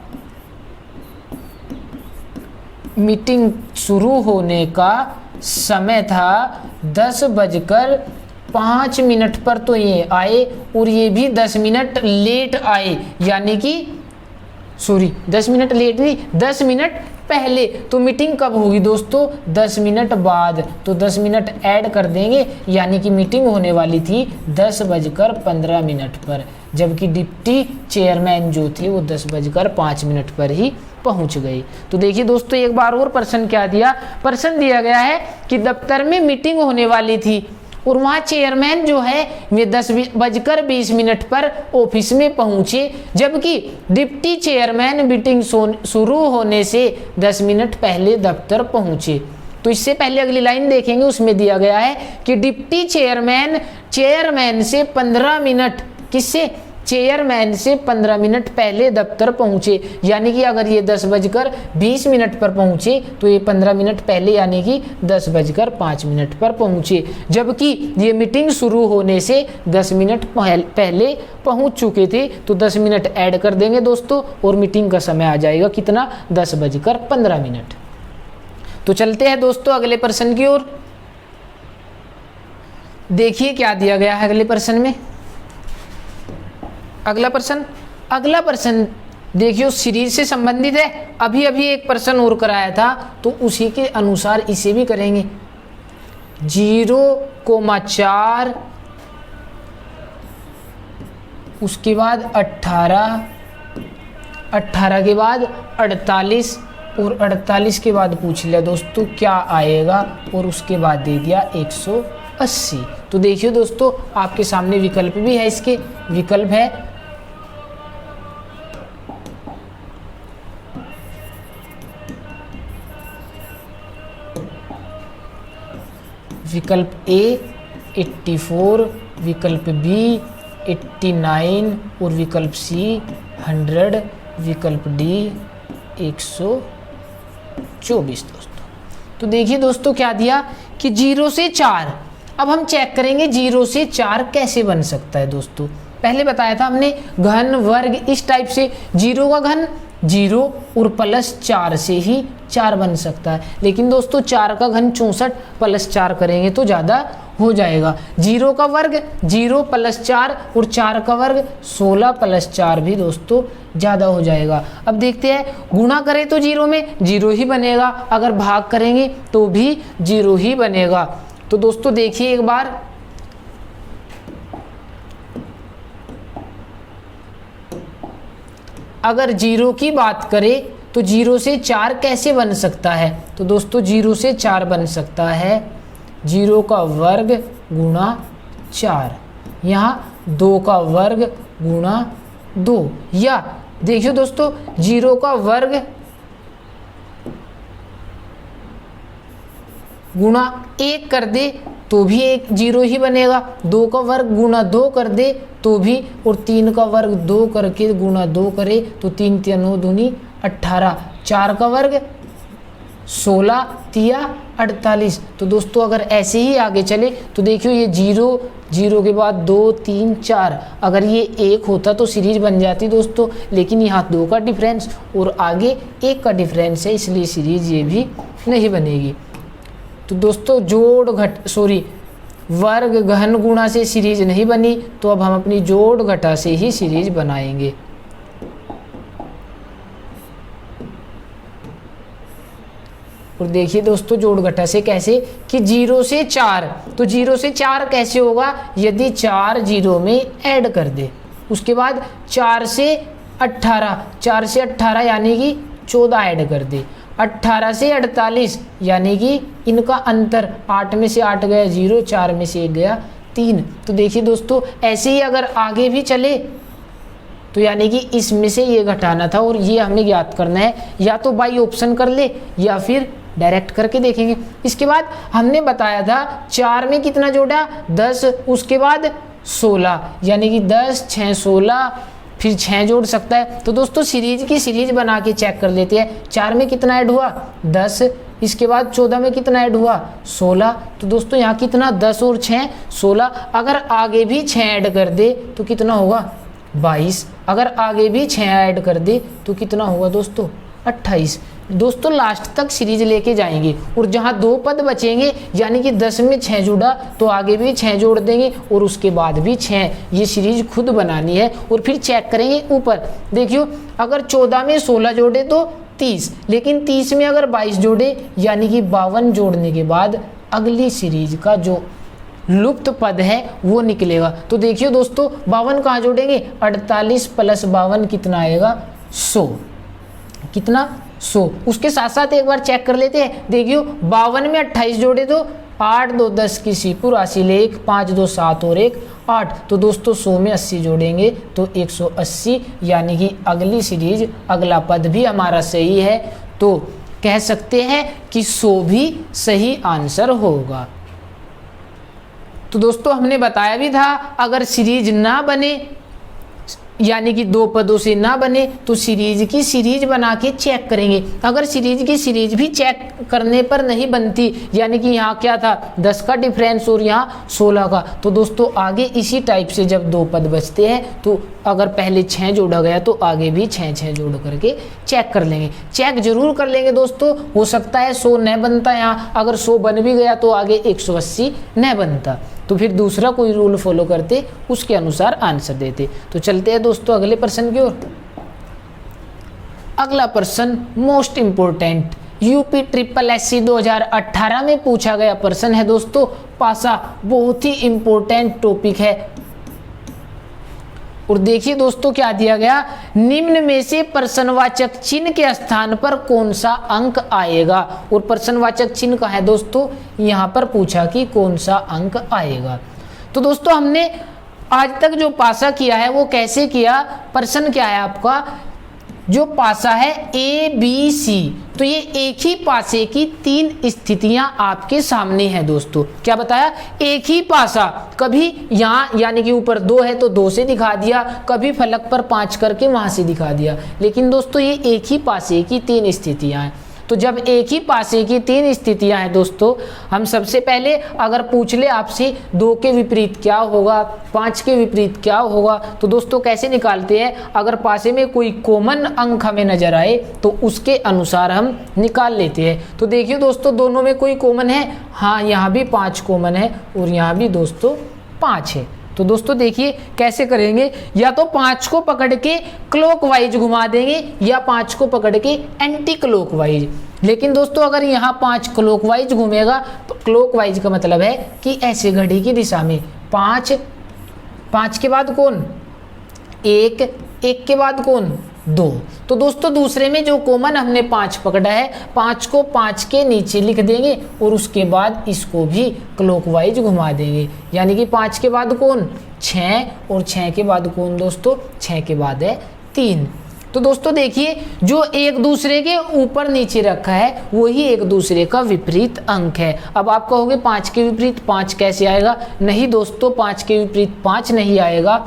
मीटिंग शुरू होने का समय था 10:05 पर, तो ये आए और ये भी 10 मिनट लेट आए, यानी कि 10 मिनट लेट नहीं, 10 मिनट पहले। तो मीटिंग कब होगी दोस्तों, 10 मिनट बाद, तो 10 मिनट ऐड कर देंगे, यानी कि मीटिंग होने वाली थी 10:15 पर, जबकि डिप्टी चेयरमैन जो थे वो 10:05 पर ही पहुंच गए। तो देखिए दोस्तों एक बार और प्रश्न क्या दिया, प्रश्न दिया गया है कि दफ्तर में मीटिंग होने वाली थी और वहाँ चेयरमैन जो है वे 10:20 पर ऑफिस में पहुंचे, जबकि डिप्टी चेयरमैन मीटिंग शुरू होने से 10 मिनट पहले दफ्तर पहुंचे। तो इससे पहले अगली लाइन देखेंगे, उसमें दिया गया है कि डिप्टी चेयरमैन से 15 मिनट, किससे, चेयरमैन से 15 मिनट पहले दफ्तर पहुंचे, यानी कि अगर ये 10:20 पर पहुंचे तो ये 15 मिनट पहले यानी कि 10:05 पर पहुंचे, जबकि ये मीटिंग शुरू होने से 10 मिनट पहले पहुंच चुके थे। तो 10 मिनट ऐड कर देंगे दोस्तों और मीटिंग का समय आ जाएगा कितना, 10:15। तो चलते हैं दोस्तों अगले प्रश्न की ओर। देखिए क्या दिया गया है अगले प्रश्न में। अगला प्रश्न देखियो सीरीज से संबंधित है। अभी एक प्रश्न और कराया था तो उसी के अनुसार इसे भी करेंगे। 0,4 उसके बाद 18 के बाद 48 और 48 के बाद पूछ लिया दोस्तों क्या आएगा और उसके बाद दे दिया 180। तो देखिए दोस्तों आपके सामने विकल्प भी है, इसके विकल्प है विकल्प ए 84, विकल्प बी 89 और विकल्प सी 100, विकल्प डी 124 दोस्तों। तो देखिए दोस्तों क्या दिया कि 0 से 4। अब हम चेक करेंगे 0 से 4 कैसे बन सकता है दोस्तों। पहले बताया था हमने घन वर्ग इस टाइप से, 0 का घन 0 और +4 से ही 4 बन सकता है, लेकिन दोस्तों 4 का घन 64 +4 करेंगे तो ज़्यादा हो जाएगा। 0 का वर्ग 0 +4 और 4 का वर्ग 16 +4 भी दोस्तों ज़्यादा हो जाएगा। अब देखते हैं गुणा करें तो 0 में 0 ही बनेगा, अगर भाग करेंगे तो भी 0 ही बनेगा। तो दोस्तों देखिए एक बार, अगर 0 की बात करें तो 0 से 4 कैसे बन सकता है। तो दोस्तों 0 से 4 बन सकता है 0 का वर्ग गुणा 4, यहाँ 2 का वर्ग गुणा 2, या देखिए दोस्तों 0 का वर्ग गुणा 1 कर दे तो भी 0 ही बनेगा, 2 का वर्ग गुणा 2 कर दे तो भी, और 3 का वर्ग 2 करके गुणा 2 करे तो 3 × 9 दूनी 18, 4 का वर्ग 16 × 48। तो दोस्तों अगर ऐसे ही आगे चले तो देखियो ये 0 के बाद 2 3 4, अगर ये 1 होता तो सीरीज बन जाती दोस्तों, लेकिन यहाँ 2 का डिफरेंस और आगे 1 का डिफरेंस है, इसलिए सीरीज ये भी नहीं बनेगी। तो दोस्तों वर्ग घन गुणा से सीरीज नहीं बनी, तो अब हम अपनी जोड़ घटा से ही सीरीज बनाएंगे। और देखिए दोस्तों जोड़ घटा से कैसे कि 0 से 4, तो 0 से 4 कैसे होगा, यदि 4 0 में ऐड कर दे। उसके बाद 4 से 18 यानी कि 14 ऐड कर दे। 18 से 48 यानी कि इनका अंतर 8 में से 8 गया 0, 4 में से 1 गया 3। तो देखिए दोस्तों ऐसे ही अगर आगे भी चले तो यानी कि इसमें से ये घटाना था और ये हमें ज्ञात करना है, या तो बाई ऑप्शन कर ले या फिर डायरेक्ट करके देखेंगे। इसके बाद हमने बताया था 4 में कितना जोड़ा 10, उसके बाद 16 यानी कि 10 6 16 फिर 6 जोड़ सकता है। तो दोस्तों सीरीज बना के चेक कर लेते हैं। 4 में कितना ऐड हुआ 10, इसके बाद 14 में कितना ऐड हुआ 16। तो दोस्तों यहाँ कितना 10 और 6 16, अगर आगे भी 6 ऐड कर दे तो कितना होगा 22, अगर आगे भी 6 ऐड कर दे तो कितना होगा दोस्तों 28। दोस्तों लास्ट तक सीरीज लेके जाएंगे और जहाँ 2 पद बचेंगे यानी कि 10 में 6 जुड़ा तो आगे भी 6 जोड़ देंगे और उसके बाद भी 6। ये सीरीज खुद बनानी है और फिर चेक करेंगे ऊपर। देखियो अगर 14 में 16 जोड़े तो 30, लेकिन 30 में अगर 22 जोड़े यानी कि 52 जोड़ने के बाद अगली सीरीज का जो लुप्त पद है वो निकलेगा। तो देखिए दोस्तों 52 कहाँ जोड़ेंगे, 48 + 52 कितना आएगा 100, कितना 100। उसके साथ साथ एक बार चेक कर लेते हैं। देखियो 52 में 28 जोड़े तो 8 2 10 की सीपुर 80 ले 1 5 2 7 और 1 8। तो दोस्तों 100 में 80 जोड़ेंगे तो 180, यानी कि अगली सीरीज अगला पद भी हमारा सही है। तो कह सकते हैं कि 100 भी सही आंसर होगा। तो दोस्तों हमने बताया भी था अगर सीरीज ना बने यानी कि 2 पदों से ना बने तो सीरीज की सीरीज बना के चेक करेंगे। अगर सीरीज की सीरीज भी चेक करने पर नहीं बनती यानी कि यहाँ क्या था 10 का डिफरेंस और यहाँ 16 का, तो दोस्तों आगे इसी टाइप से जब 2 पद बचते हैं तो अगर पहले 6 जोड़ा गया तो आगे भी 6 जोड़ करके चेक कर लेंगे। चेक जरूर कर लेंगे दोस्तों, हो सकता है 100 न बनता, यहाँ अगर 100 बन भी गया तो आगे 180 न बनता, तो फिर दूसरा कोई रूल फॉलो करते उसके अनुसार आंसर देते। तो चलते हैं दोस्तों अगले प्रश्न की ओर। अगला प्रश्न मोस्ट इंपोर्टेंट यूपी SSC 2018 में पूछा गया प्रश्न है दोस्तों। पासा बहुत ही इंपॉर्टेंट टॉपिक है और देखिए दोस्तों क्या दिया गया, निम्न में से प्रश्नवाचक चिन्ह के स्थान पर कौन सा अंक आएगा। और प्रश्नवाचक चिन्ह का है दोस्तों, यहाँ पर पूछा कि कौन सा अंक आएगा। तो दोस्तों हमने आज तक जो पासा किया है वो कैसे किया, प्रश्न क्या है आपका, जो पासा है ABC, तो ये एक ही पासे की 3 स्थितियां आपके सामने हैं दोस्तों। क्या बताया, एक ही पासा, कभी यहाँ यानी कि ऊपर 2 है तो 2 से दिखा दिया, कभी फलक पर 5 करके वहां से दिखा दिया, लेकिन दोस्तों ये एक ही पासे की 3 स्थितियां हैं। तो जब एक ही पासे की 3 स्थितियां हैं दोस्तों, हम सबसे पहले अगर पूछ ले आपसे 2 के विपरीत क्या होगा, 5 के विपरीत क्या होगा, तो दोस्तों कैसे निकालते हैं, अगर पासे में कोई कॉमन अंक हमें नजर आए तो उसके अनुसार हम निकाल लेते हैं। तो देखिए दोस्तों दोनों में कोई कॉमन है, हाँ यहाँ भी 5 कॉमन है और यहाँ भी दोस्तों 5 है। तो दोस्तों देखिए कैसे करेंगे, या तो 5 को पकड़ के क्लॉकवाइज घुमा देंगे या 5 को पकड़ के एंटी क्लॉकवाइज। लेकिन दोस्तों अगर यहाँ 5 क्लॉकवाइज घूमेगा तो क्लॉकवाइज का मतलब है कि ऐसे घड़ी की दिशा में 5 के बाद कौन 1 के बाद कौन 2। तो दोस्तों दूसरे में जो कॉमन हमने 5 पकड़ा है, 5 को 5 के नीचे लिख देंगे और उसके बाद इसको भी क्लॉकवाइज घुमा देंगे, यानी कि 5 के बाद कौन 6 और 6 के बाद कौन दोस्तों 6 के बाद है 3। तो दोस्तों देखिए जो एक दूसरे के ऊपर नीचे रखा है वही एक दूसरे का विपरीत अंक है। अब आप कहोगे 5 के विपरीत 5 कैसे आएगा, नहीं दोस्तों 5 के विपरीत 5 नहीं आएगा।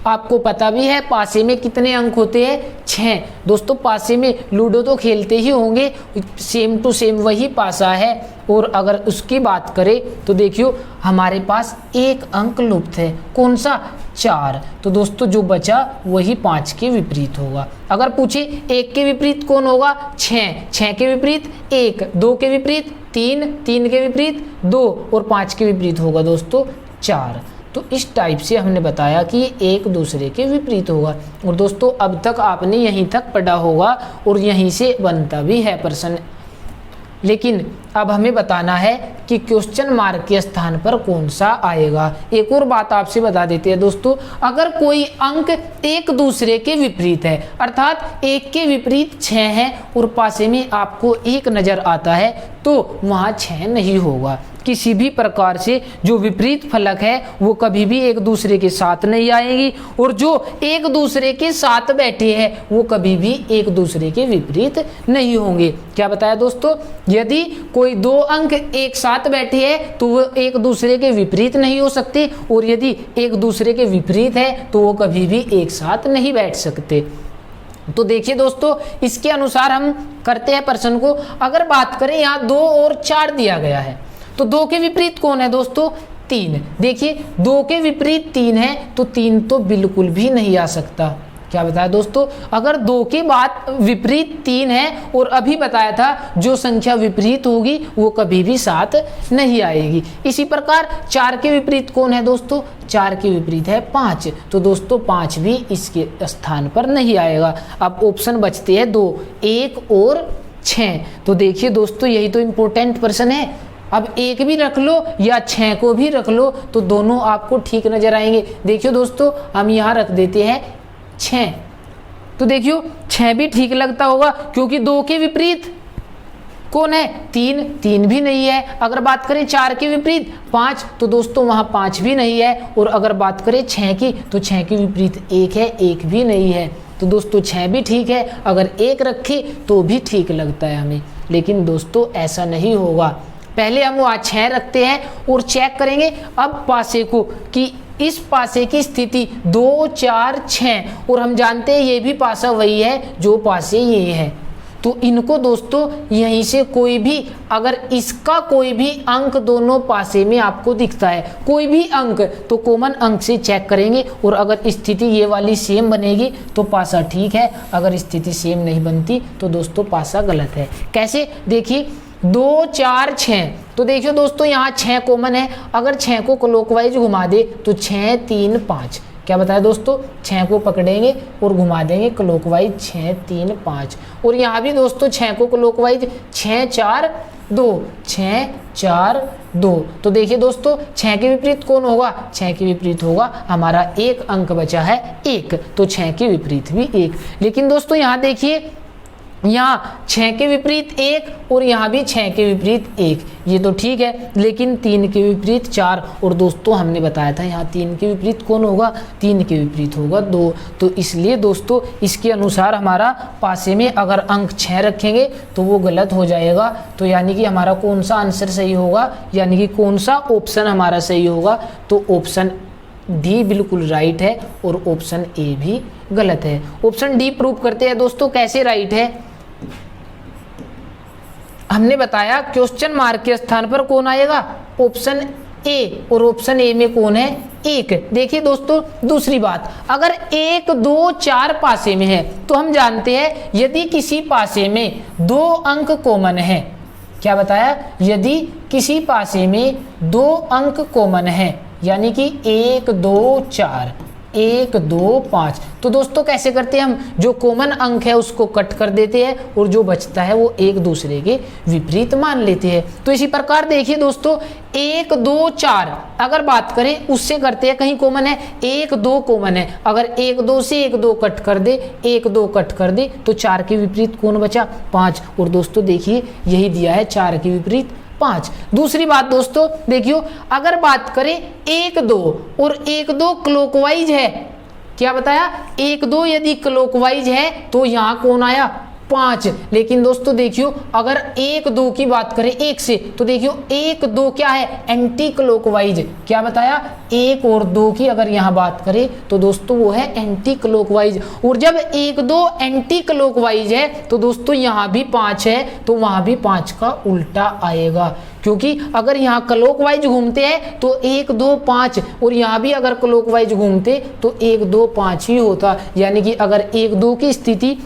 आपको पता भी है पासे में कितने अंक होते हैं 6। दोस्तों पासे में लूडो तो खेलते ही होंगे, सेम टू सेम वही पासा है। और अगर उसकी बात करें तो देखियो हमारे पास 1 अंक लुप्त है, कौन सा 4। तो दोस्तों जो बचा वही 5 के विपरीत होगा। अगर पूछे 1 के विपरीत कौन होगा 6 के विपरीत 1, 2 के विपरीत 3 के विपरीत 2 और 5 के विपरीत होगा दोस्तों 4। तो इस टाइप से हमने बताया कि ये एक दूसरे के विपरीत होगा। और दोस्तों अब तक आपने यहीं तक पढ़ा होगा और यहीं से बनता भी है प्रश्न। लेकिन अब हमें बताना है कि क्वेश्चन मार्क के स्थान पर कौन सा आएगा। एक और बात आपसे बता देते हैं दोस्तों, अगर कोई अंक एक दूसरे के विपरीत है, अर्थात एक के विपरीत 6 है और पासे में आपको 1 नजर आता है, तो वहां 6 नहीं होगा। किसी भी प्रकार से जो विपरीत फलक है वो कभी भी एक दूसरे के साथ नहीं आएगी, और जो एक दूसरे के साथ बैठे हैं वो कभी भी एक दूसरे के विपरीत नहीं होंगे। क्या बताया दोस्तों, यदि कोई 2 अंक एक साथ बैठे हैं तो वो एक दूसरे के विपरीत नहीं हो सकते, और यदि एक दूसरे के विपरीत है तो वो कभी भी एक साथ नहीं बैठ सकते। तो देखिए दोस्तों, इसके अनुसार हम करते हैं प्रश्न को। अगर बात करें यहाँ 2 और 4 दिया गया है, तो 2 के विपरीत कौन है दोस्तों, 3। देखिए 2 के विपरीत 3 है तो 3 तो बिल्कुल भी नहीं आ सकता। क्या बताया दोस्तों, अगर 2 के बाद विपरीत 3 है, और अभी बताया था जो संख्या विपरीत होगी वो कभी भी साथ नहीं आएगी। इसी प्रकार 4 के विपरीत कौन है दोस्तों, 4 के विपरीत है 5, तो दोस्तों 5 भी इसके स्थान पर नहीं आएगा। अब ऑप्शन बचते हैं 2, 1 और 6। तो देखिए दोस्तों, यही तो इम्पोर्टेंट प्रश्न है। अब 1 भी रख लो या 6 को भी रख लो तो दोनों आपको ठीक नजर आएंगे। देखियो दोस्तों, हम यहाँ रख देते हैं 6, तो देखियो 6 भी ठीक लगता होगा, क्योंकि 2 के विपरीत कौन है, 3 भी नहीं है। अगर बात करें 4 के विपरीत 5, तो दोस्तों वहां 5 भी नहीं है। और अगर बात करें 6 की, तो 6 के विपरीत 1 है, 1 भी नहीं है। तो दोस्तों 6 भी ठीक है, अगर 1 रखे तो भी ठीक लगता है हमें। लेकिन दोस्तों ऐसा नहीं होगा। पहले हम वहाँ 6 रखते हैं और चेक करेंगे अब पासे को, कि इस पासे की स्थिति 2, 4, 6, और हम जानते हैं ये भी पासा वही है जो पासे ये है। तो इनको दोस्तों यहीं से कोई भी, अगर इसका कोई भी अंक दोनों पासे में आपको दिखता है, कोई भी अंक, तो कॉमन अंक से चेक करेंगे, और अगर स्थिति ये वाली सेम बनेगी तो पासा ठीक है, अगर स्थिति सेम नहीं बनती तो दोस्तों पासा गलत है। कैसे, देखिए 2, 4, 6, तो देखिए दोस्तों यहाँ 6 कॉमन है। अगर 6 को क्लॉकवाइज घुमा दे तो 6, 3, 5, क्या बताया दोस्तों, 6 को पकड़ेंगे और घुमा देंगे क्लॉकवाइज 6, 3, 5, और यहाँ भी दोस्तों 6 को क्लॉकवाइज 6, 4, 2, 6, 4, 2। तो देखिए दोस्तों 6 के विपरीत कौन होगा, 6 के विपरीत होगा हमारा 1 अंक बचा है 1, तो 6 के विपरीत भी 1। लेकिन दोस्तों यहाँ देखिए, यहाँ 6 के विपरीत 1 और यहाँ भी 6 के विपरीत 1, ये तो ठीक है। लेकिन 3 के विपरीत 4, और दोस्तों हमने बताया था यहाँ 3 के विपरीत कौन होगा, 3 के विपरीत होगा 2। तो इसलिए दोस्तों इसके अनुसार हमारा पासे में अगर अंक 6 रखेंगे तो वो गलत हो जाएगा। तो यानी कि हमारा कौन सा आंसर सही होगा, यानी कि कौन सा ऑप्शन हमारा सही होगा, तो ऑप्शन डी बिल्कुल राइट है और ऑप्शन ए भी गलत है। ऑप्शन डी प्रूव करते हैं दोस्तों, कैसे राइट है। हमने बताया क्वेश्चन मार्क के स्थान पर कौन आएगा, ऑप्शन ए, और ऑप्शन ए में कौन है, 1। देखिए दोस्तों दूसरी बात, अगर 1, 2, 4 पासे में है तो हम जानते हैं यदि किसी पासे में 2 अंक कॉमन है, क्या बताया, यदि किसी पासे में 2 अंक कॉमन है, यानी कि 1, 2, 4, 1, 2, 5, तो दोस्तों कैसे करते हैं हम, जो कॉमन अंक है उसको कट कर देते हैं और जो बचता है वो एक दूसरे के विपरीत मान लेते हैं। तो इसी प्रकार देखिए दोस्तों 1, 2, 4 अगर बात करें उससे करते हैं, कहीं कॉमन है, 1, 2 कॉमन है, अगर 1, 2 से 1, 2 कट कर दे, 1, 2 कट कर दे तो 4 के विपरीत कौन बचा, 5। और दोस्तों देखिए यही दिया है 4 के विपरीत 5। दूसरी बात दोस्तों देखियो, अगर बात करें 1, 2 और 1, 2 क्लॉकवाइज है, क्या बताया, 1, 2 यदि क्लॉकवाइज है तो यहाँ कौन आया, 5। लेकिन दोस्तों देखियो अगर 1, 2 की बात करें 1 से, तो देखियो 1, 2 क्या है, एंटी क्लॉकवाइज, क्या बताया, 1 और 2 की अगर यहाँ बात करें तो दोस्तों वो है एंटी क्लॉकवाइज। और जब 1, 2 एंटी क्लॉकवाइज है तो दोस्तों यहाँ भी 5 है, तो वहां भी 5 का उल्टा आएगा, क्योंकि अगर यहाँ क्लॉकवाइज घूमते हैं तो 1, 2, 5, और यहाँ भी अगर क्लॉकवाइज घूमते तो 1, 2, 5 ही होता। यानी कि अगर 1, 2 की स्थिति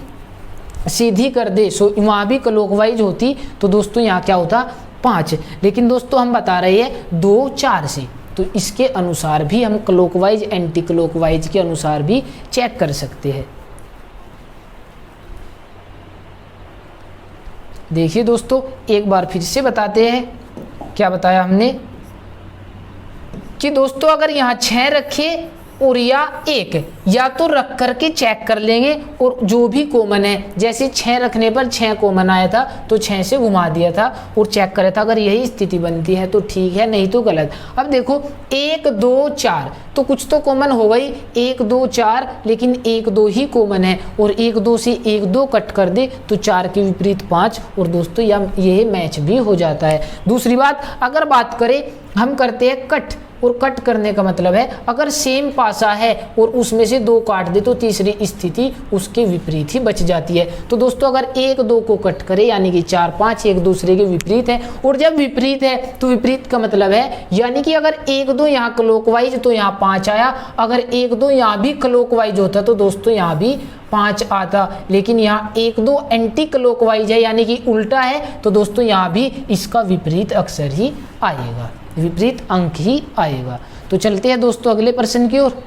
सीधी कर दे सो वहाँ भी क्लॉकवाइज होती, तो दोस्तों यहाँ क्या होता, 5। लेकिन दोस्तों हम बता रहे हैं 2, 4 से, तो इसके अनुसार भी हम क्लॉकवाइज एंटी क्लॉकवाइज के अनुसार भी चेक कर सकते हैं। देखिए दोस्तों, एक बार फिर से बताते हैं। क्या बताया हमने कि दोस्तों अगर यहाँ 6 रखे और या 1, या तो रख करके चेक कर लेंगे और जो भी कॉमन है, जैसे 6 रखने पर 6 कॉमन आया था तो 6 से घुमा दिया था और चेक करा था, अगर यही स्थिति बनती है तो ठीक है, नहीं तो गलत। अब देखो 1 2 4 तो कुछ तो कॉमन हो गई, 1 2 4, लेकिन 1 2 ही कॉमन है और 1 2 से 1 2 कट कर दे तो 4 के विपरीत 5, और दोस्तों यह मैच भी हो जाता है। दूसरी बात, अगर बात करें हम करते हैं कट, और कट करने का मतलब है अगर सेम पासा है और उसमें से 2 काट दे तो तीसरी स्थिति उसके विपरीत ही बच जाती है। तो दोस्तों अगर 1 2 को कट करे यानी कि 4 5 एक दूसरे के विपरीत है, और जब विपरीत है तो विपरीत का मतलब है यानी कि अगर 1 2 यहाँ क्लॉकवाइज तो यहाँ 5 आया, अगर 1 2 यहाँ भी क्लॉकवाइज होता तो दोस्तों यहाँ भी 5 आता, लेकिन यहाँ 1 2 एंटी क्लॉकवाइज है यानी कि उल्टा है, तो दोस्तों यहाँ भी इसका विपरीत अक्षर ही आएगा, विपरीत अंक ही आएगा। तो चलते हैं दोस्तों अगले प्रश्न की ओर।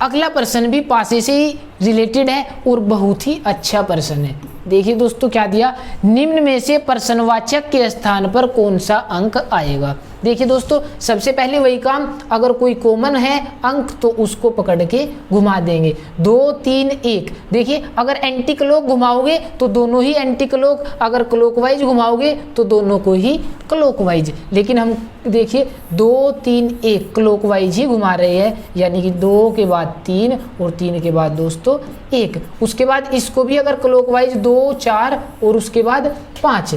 अगला प्रश्न भी पासे से ही रिलेटेड है और बहुत ही अच्छा प्रश्न है। देखिए दोस्तों क्या दिया, निम्न में से प्रश्नवाचक के स्थान पर कौन सा अंक आएगा। देखिए दोस्तों, सबसे पहले वही काम, अगर कोई कॉमन है अंक तो उसको पकड़ के घुमा देंगे। 2 3 1, देखिए अगर एंटी क्लॉक घुमाओगे तो दोनों ही एंटी क्लॉक, अगर क्लॉकवाइज घुमाओगे तो दोनों को ही क्लॉकवाइज, लेकिन हम देखिए 2 3 1 क्लॉकवाइज ही घुमा रहे हैं, यानी कि 2 के बाद 3 और 3 के बाद दोस्तों 1, उसके बाद इसको भी अगर क्लॉकवाइज 2 4 और उसके बाद 5,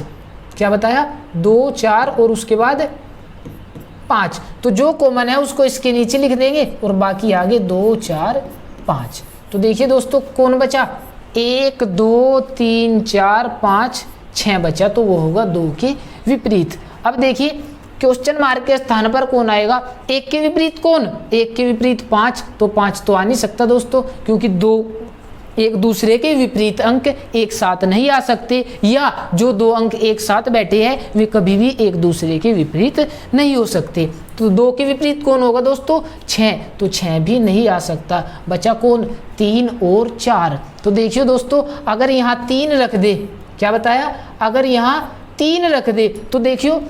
क्या बताया 2 4 और उसके बाद 5, तो जो कॉमन है उसको इसके नीचे लिख देंगे और बाकी आगे 2 4 5। तो देखिए दोस्तों कौन बचा, 1 2 3 4 5 6 बचा, तो वो होगा 2 के विपरीत। अब देखिए क्वेश्चन मार्क के स्थान पर कौन आएगा, 1 के विपरीत कौन, 1 के विपरीत 5, तो 5 तो आ नहीं सकता दोस्तों, क्योंकि 2 एक दूसरे के विपरीत अंक एक साथ नहीं आ सकते, या जो 2 अंक एक साथ बैठे हैं वे कभी भी एक दूसरे के विपरीत नहीं हो सकते। तो 2 के विपरीत कौन होगा दोस्तों, 6, तो 6 भी नहीं आ सकता। बचा कौन, 3 और 4। तो देखिए दोस्तों अगर यहाँ 3 रख दे, क्या बताया, अगर यहाँ 3 रख दे तो देखियो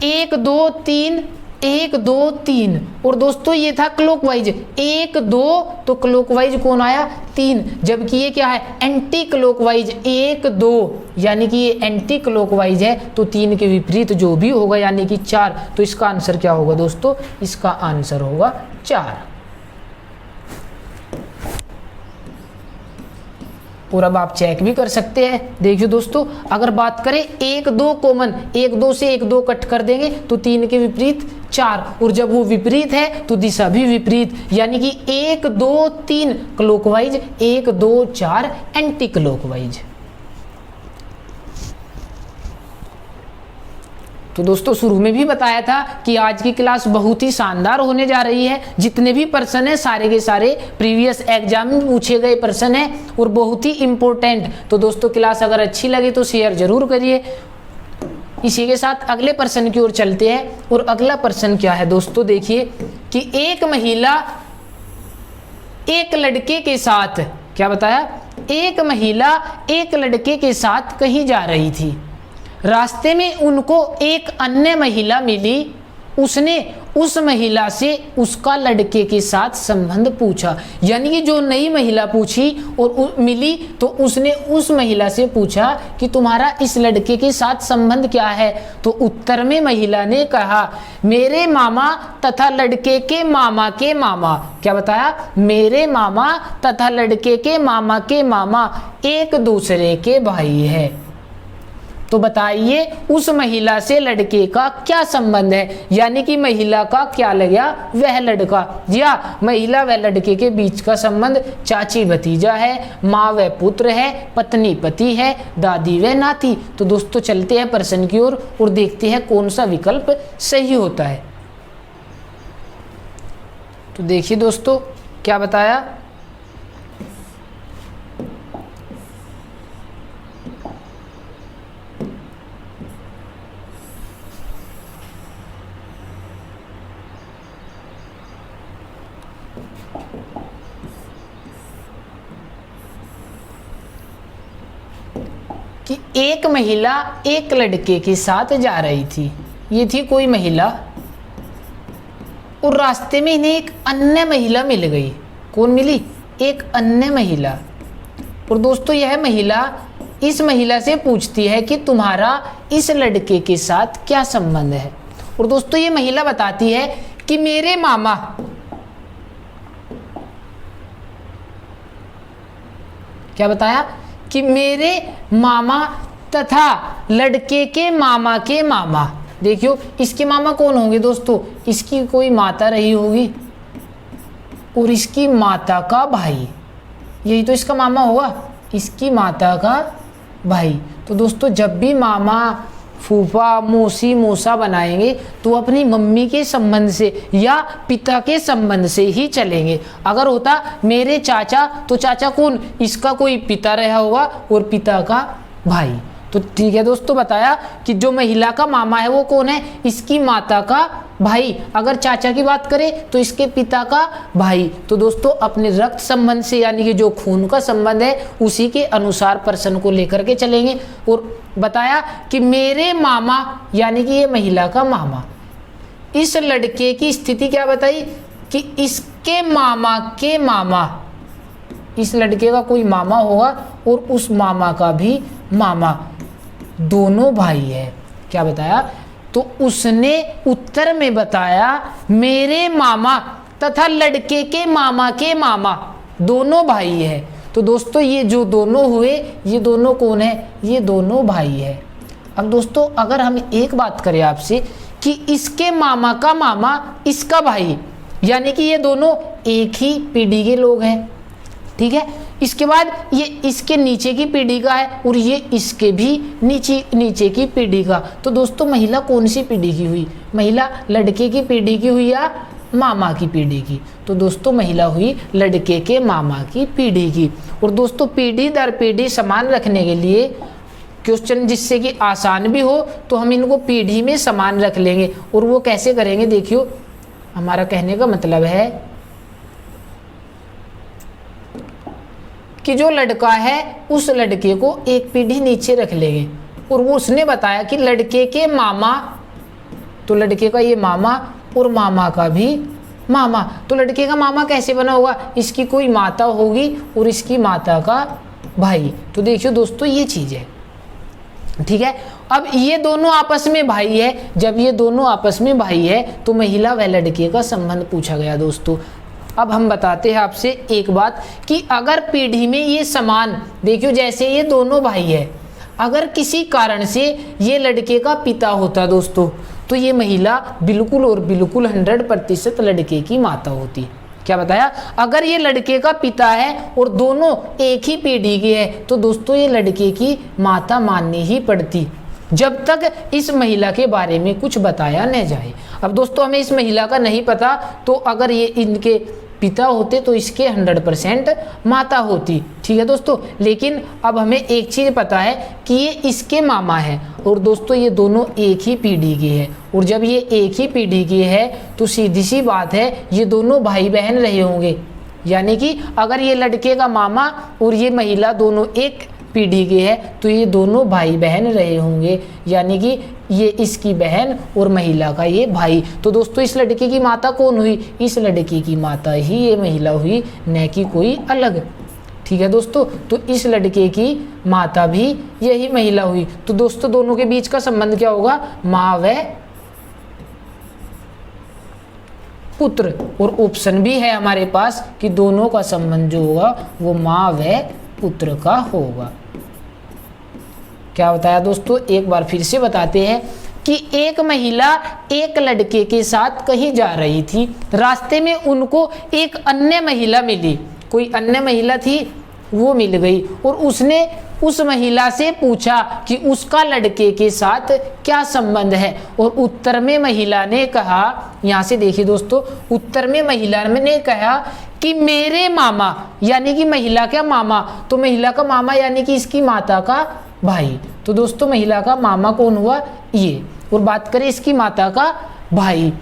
1 2 3 1 2 3, और दोस्तों ये था क्लॉकवाइज 1 2, तो क्लॉकवाइज कौन आया 3, जबकि ये क्या है एंटी क्लॉकवाइज 1 2, यानी कि ये एंटी क्लॉकवाइज है, तो 3 के विपरीत जो भी होगा यानी कि 4, तो इसका आंसर क्या होगा दोस्तों, इसका आंसर होगा 4। और अब आप चेक भी कर सकते हैं। देखिए दोस्तों अगर बात करें 1 2 कॉमन, 1 2 से 1 2 कट कर देंगे तो 3 के विपरीत 4, और जब वो विपरीत है तो दिशा भी विपरीत, यानी कि 1 2 3 क्लॉकवाइज, 1 2 4 एंटी क्लॉकवाइज। तो दोस्तों शुरू में भी बताया था कि आज की क्लास बहुत ही शानदार होने जा रही है। जितने भी प्रश्न हैं सारे के सारे प्रीवियस एग्जाम में पूछे गए प्रश्न हैं और बहुत ही इंपॉर्टेंट। तो दोस्तों क्लास अगर अच्छी लगे तो शेयर जरूर करिए। इसी के साथ अगले प्रश्न की ओर चलते हैं। और अगला प्रश्न क्या है दोस्तों, देखिए कि एक महिला एक लड़के के साथ, क्या बताया, एक महिला एक लड़के के साथ कहीं जा रही थी। रास्ते में उनको एक अन्य महिला मिली, उसने उस महिला से उसका लड़के के साथ संबंध पूछा। यानी कि जो नई महिला पूछी और मिली तो उसने उस महिला से पूछा कि तुम्हारा इस लड़के के साथ संबंध क्या है। तो उत्तर में महिला ने कहा मेरे मामा तथा लड़के के मामा, क्या बताया, मेरे मामा तथा लड़के के मामा एक दूसरे के भाई है। तो बताइए उस महिला से लड़के का क्या संबंध है, यानी कि महिला का क्या लगा, वह लड़का, या महिला व लड़के के बीच का संबंध चाची भतीजा है, माँ व पुत्र है, पत्नी पति है, दादी व नाती। तो दोस्तों चलते हैं प्रश्न की ओर और देखते हैं कौन सा विकल्प सही होता है। तो देखिए दोस्तों क्या बताया, एक महिला एक लड़के के साथ जा रही थी। ये थी कोई महिला और रास्ते में इन्हें एक अन्य महिला मिल गई। कौन मिली? एक अन्य महिला। और दोस्तों यह महिला इस महिला से पूछती है कि तुम्हारा इस लड़के के साथ क्या संबंध है। और दोस्तों ये महिला बताती है कि मेरे मामा, क्या बताया कि मेरे मामा तथा लड़के के मामा। देखियो इसके मामा कौन होंगे दोस्तों? इसकी कोई माता रही होगी और इसकी माता का भाई, यही तो इसका मामा होगा, इसकी माता का भाई। तो दोस्तों जब भी मामा, फूफा, मौसी, मौसा बनाएंगे तो अपनी मम्मी के संबंध से या पिता के संबंध से ही चलेंगे। अगर होता मेरे चाचा, तो चाचा कौन? इसका कोई पिता रहा होगा और पिता का भाई। तो ठीक है दोस्तों, बताया कि जो महिला का मामा है वो कौन है? इसकी माता का भाई। अगर चाचा की बात करें तो इसके पिता का भाई। तो दोस्तों अपने रक्त संबंध से यानी कि जो खून का संबंध है उसी के अनुसार पर्सन को लेकर के चलेंगे। और बताया कि मेरे मामा यानी कि ये महिला का मामा, इस लड़के की स्थिति क्या बताई कि इसके मामा के मामा, इस लड़के का कोई मामा होगा और उस मामा का भी मामा, दोनों भाई है। क्या बताया? तो उसने उत्तर में बताया मेरे मामा तथा लड़के के मामा दोनों भाई है। तो दोस्तों ये जो दोनों हुए, ये दोनों कौन है? ये दोनों भाई है। अब दोस्तों अगर हम एक बात करें आपसे कि इसके मामा का मामा इसका भाई, यानी कि ये दोनों एक ही पीढ़ी के लोग हैं। ठीक है, इसके बाद ये इसके नीचे की पीढ़ी का है और ये इसके भी नीचे की पीढ़ी का। तो दोस्तों महिला कौन सी पीढ़ी की हुई? महिला लड़के की पीढ़ी की हुई या मामा की पीढ़ी की? तो दोस्तों महिला हुई लड़के के मामा की पीढ़ी की। और दोस्तों पीढ़ी दर पीढ़ी समान रखने के लिए क्वेश्चन जिससे कि आसान भी हो तो हम इनको पीढ़ी में समान रख लेंगे। और वो कैसे करेंगे? देखियो, हमारा कहने का मतलब है कि जो लड़का है उस लड़के को एक पीढ़ी नीचे रख लेंगे। और वो उसने बताया कि लड़के के मामा, तो लड़के का ये मामा और मामा का भी मामा। तो लड़के का मामा कैसे बना होगा? इसकी कोई माता होगी और इसकी माता का भाई। तो देखियो दोस्तों ये चीज़ है। ठीक है, अब ये दोनों आपस में भाई है। जब ये दोनों आपस में भाई है तो महिला व लड़के का संबंध पूछा गया दोस्तों। अब हम बताते हैं आपसे एक बात कि अगर पीढ़ी में ये समान, देखियो जैसे ये दोनों भाई है, अगर किसी कारण से ये लड़के का पिता होता दोस्तों तो ये महिला बिल्कुल और बिल्कुल 100% लड़के की माता होती। क्या बताया? अगर ये लड़के का पिता है और दोनों एक ही पीढ़ी के हैं तो दोस्तों ये लड़के की माता माननी ही पड़ती जब तक इस महिला के बारे में कुछ बताया न जाए। अब दोस्तों हमें इस महिला का नहीं पता, तो अगर ये इनके पिता होते तो इसके 100% माता होती। ठीक है दोस्तों, लेकिन अब हमें एक चीज़ पता है कि ये इसके मामा है और दोस्तों ये दोनों एक ही पीढ़ी के हैं। और जब ये एक ही पीढ़ी के है तो सीधी सी बात है ये दोनों भाई बहन रहे होंगे। यानी कि अगर ये लड़के का मामा और ये महिला दोनों एक पीढ़ी के है तो ये दोनों भाई बहन रहे होंगे, यानी कि ये इसकी बहन और महिला का ये भाई। तो दोस्तों इस लड़के की माता कौन हुई? इस लड़के की माता ही ये महिला हुई, न कि कोई अलग। ठीक है दोस्तों, तो इस लड़के की माता भी यही महिला हुई। तो दोस्तों दोनों के बीच का संबंध क्या होगा? माँ व पुत्र। और ऑप्शन भी है हमारे पास कि दोनों का संबंध जो होगा वो माँ व पुत्र का होगा। क्या बताया दोस्तों? एक बार फिर से बताते हैं कि एक महिला एक लड़के के साथ कहीं जा रही थी। रास्ते में उनको एक अन्य महिला मिली, कोई अन्य महिला थी वो मिल गई और उसने उस महिला से पूछा कि उसका लड़के के साथ क्या संबंध है। और उत्तर में महिला ने कहा, यहाँ से देखिए दोस्तों, उत्तर में महिला ने कहा कि मेरे मामा, यानी कि महिला का मामा। तो महिला का मामा यानी कि इसकी माता का भाई। तो दोस्तों महिला का मामा कौन हुआ? ये। और बात करें इसकी माता का भाई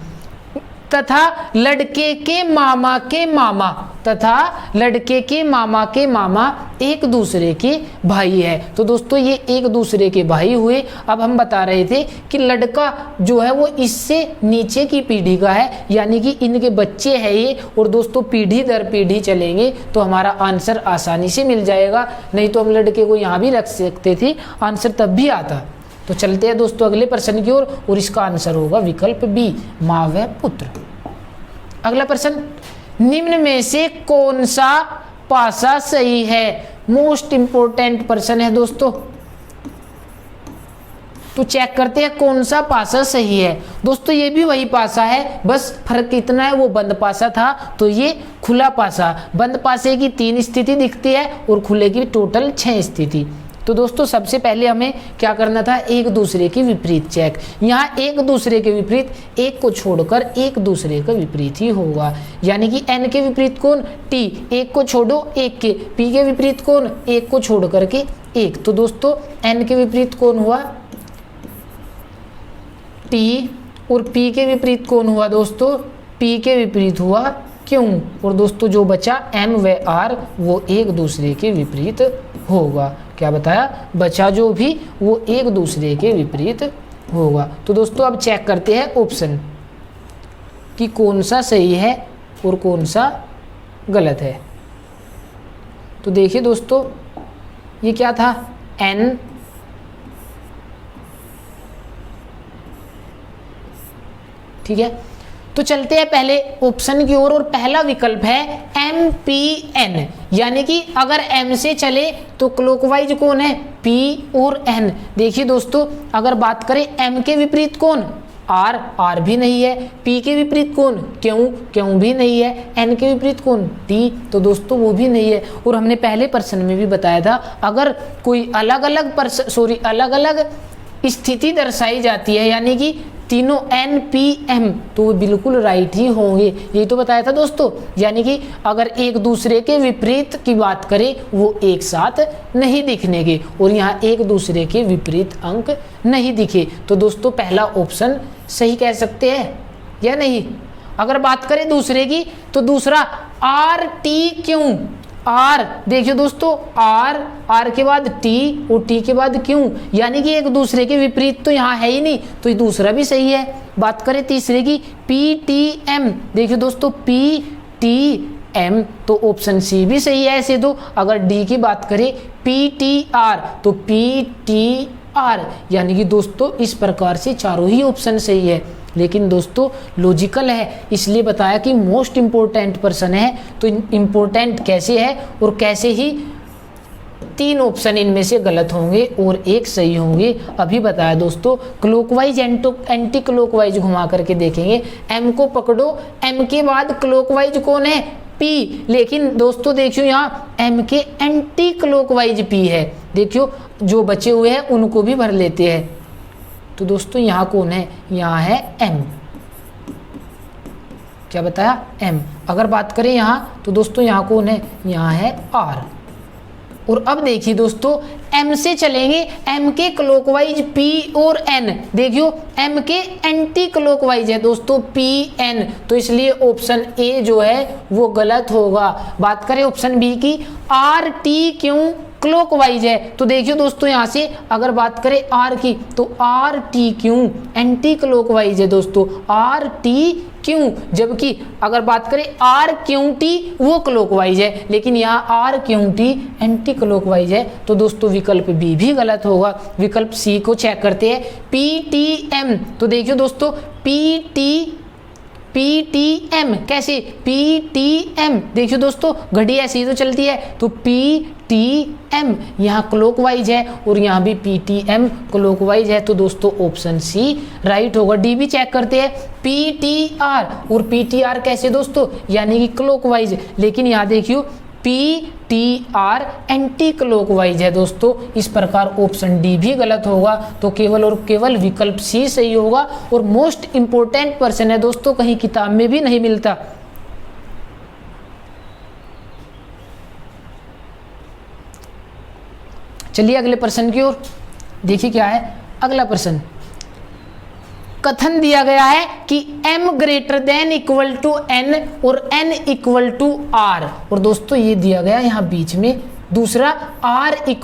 तथा लड़के के मामा के मामा, तथा लड़के के मामा एक दूसरे के भाई है। तो दोस्तों ये एक दूसरे के भाई हुए। अब हम बता रहे थे कि लड़का जो है वो इससे नीचे की पीढ़ी का है, यानी कि इनके बच्चे हैं ये, और दोस्तों पीढ़ी दर पीढ़ी चलेंगे तो हमारा आंसर आसानी से मिल जाएगा। नहीं तो हम लड़के को यहाँ भी रख सकते थे, आंसर तब भी आता। तो चलते हैं दोस्तों अगले प्रश्न की ओर, और इसका आंसर होगा विकल्प बी, माँ व पुत्र। अगला प्रश्न, निम्न में से कौन सा पासा सही है? मोस्ट इंपोर्टेंट प्रश्न है दोस्तों। तो चेक करते हैं कौन सा पासा सही है। दोस्तों ये भी वही पासा है, बस फर्क इतना है वो बंद पासा था तो ये खुला पासा। बंद पासे की 3 स्थिति दिखती है और खुले की टोटल 6 स्थिति। तो दोस्तों सबसे पहले हमें क्या करना था, एक दूसरे के विपरीत चेक। यहाँ एक दूसरे के विपरीत, एक को छोड़कर एक दूसरे का विपरीत ही होगा, यानी कि n के विपरीत कौन, t, एक को छोड़ो एक के, p के विपरीत कौन, एक को छोड़ करके एक। तो दोस्तों n के विपरीत कौन हुआ, t, और p के विपरीत कौन हुआ दोस्तों, p के विपरीत हुआ क्यों। और दोस्तों जो बचा m व r वो एक दूसरे के विपरीत होगा। क्या बताया, बचा जो भी वो एक दूसरे के विपरीत होगा। तो दोस्तों अब चेक करते हैं ऑप्शन कि कौन सा सही है और कौन सा गलत है। तो देखिए दोस्तों ये क्या था, n, ठीक है। तो चलते हैं पहले ऑप्शन की ओर, और पहला विकल्प है MPN, यानी कि अगर M से चले तो क्लॉकवाइज कौन है, P और N। देखिए दोस्तों अगर बात करें M के विपरीत कौन, R, R भी नहीं है। P के विपरीत कौन, Q, Q भी नहीं है। N के विपरीत कौन, T, तो दोस्तों वो भी नहीं है। और हमने पहले प्रश्न में भी बताया था अगर कोई अलग अलग स्थिति दर्शाई जाती है, यानी कि तीनों NPM, तो वो बिल्कुल राइट ही होंगे। यही तो बताया था दोस्तों, यानी कि अगर एक दूसरे के विपरीत की बात करें वो एक साथ नहीं दिखने के, और यहाँ एक दूसरे के विपरीत अंक नहीं दिखे। तो दोस्तों पहला ऑप्शन सही कह सकते हैं या नहीं। अगर बात करें दूसरे की तो दूसरा RTQ, R, देखिए दोस्तों R के बाद T और T के बाद Q, यानी कि एक दूसरे के विपरीत तो यहाँ है ही नहीं, तो ये दूसरा भी सही है। बात करें तीसरे की PTM, देखिए दोस्तों PTM, तो ऑप्शन सी भी सही है ऐसे तो। अगर D की बात करें PTR, तो PTR, यानी कि दोस्तों इस प्रकार से चारों ही ऑप्शन सही है। लेकिन दोस्तों लॉजिकल है, इसलिए बताया कि मोस्ट इम्पोर्टेंट पर्सन है। तो इम्पोर्टेंट कैसे है और कैसे ही 3 ऑप्शन इनमें से गलत होंगे और एक सही होंगे अभी बताया दोस्तों। क्लॉकवाइज एंटी क्लॉकवाइज घुमा करके देखेंगे। M को पकड़ो, M के बाद क्लॉकवाइज कौन है, P, लेकिन दोस्तों देखियो यहाँ M के एंटी क्लॉकवाइज P है। देखियो जो बचे हुए हैं उनको भी भर लेते हैं। तो दोस्तों यहाँ कौन है, यहाँ है M, क्या बताया M। अगर बात करें यहाँ तो दोस्तों यहाँ कौन है, यहाँ है R। और अब देखिए दोस्तों M से चलेंगे, M के क्लॉकवाइज P और N, देखियो M के एंटी क्लॉकवाइज है दोस्तों PN, तो इसलिए ऑप्शन A जो है वो गलत होगा। बात करें ऑप्शन B की, RTQ क्लॉकवाइज है, तो देखिए दोस्तों यहाँ से अगर बात करें R की तो RTQ एंटी क्लॉकवाइज है दोस्तों, RTQ, जबकि अगर बात करें RQT वो क्लॉकवाइज है, लेकिन यहाँ RQT एंटी क्लॉकवाइज है। तो दोस्तों विकल्प बी भी गलत होगा। विकल्प सी को चेक करते हैं, PTM, तो देखिए दोस्तों PTM कैसे, PTM, देखिए दोस्तों घड़ी ऐसी ही तो चलती है, तो PTM यहाँ क्लॉकवाइज है और यहाँ भी PTM क्लॉकवाइज है। तो दोस्तों ऑप्शन सी राइट होगा। डी भी चेक करते हैं, PTR और PTR कैसे दोस्तों, यानी कि क्लॉकवाइज, लेकिन यहाँ देखियो PTR एंटी क्लॉकवाइज है दोस्तों। इस प्रकार ऑप्शन डी भी गलत होगा। तो केवल और केवल विकल्प सी सही होगा। और मोस्ट इंपोर्टेंट पर्सन है दोस्तों, कहीं किताब में भी नहीं मिलता। चलिए अगले प्रश्न की ओर, देखिए क्या है अगला प्रश्न। कथन दिया गया है कि m greater than equal to n और n इक्वल टू r, और दोस्तों ये दिया गया यहाँ बीच में दूसरा r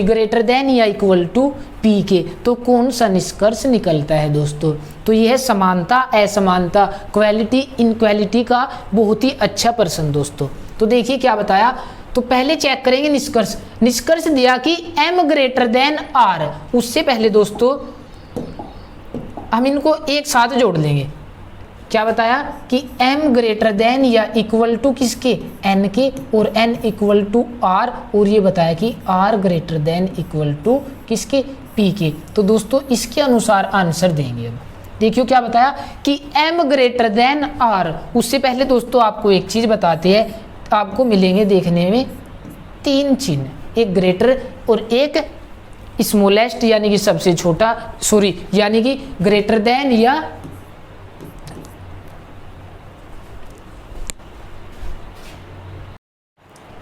ग्रेटर देन या इक्वल टू p के, तो कौन सा निष्कर्ष निकलता है दोस्तों? तो यह है समानता असमानता, क्वालिटी इनक्वालिटी का बहुत ही अच्छा प्रश्न दोस्तों। तो देखिए क्या बताया, तो पहले चेक करेंगे निष्कर्ष। निष्कर्ष दिया कि m ग्रेटर देन r, उससे पहले दोस्तों हम इनको एक साथ जोड़ लेंगे। क्या बताया कि m ग्रेटर देन या इक्वल टू किसके, n के, और n इक्वल टू r, और ये बताया कि r greater than equal to किसके, p के। तो दोस्तों इसके अनुसार आंसर देंगे। अब देखियो क्या बताया कि m ग्रेटर देन r, उससे पहले दोस्तों आपको एक चीज बताते हैं, आपको मिलेंगे देखने में तीन चिन्ह, एक ग्रेटर और एक स्मॉलेस्ट यानी कि सबसे छोटा, यानी कि ग्रेटर देन या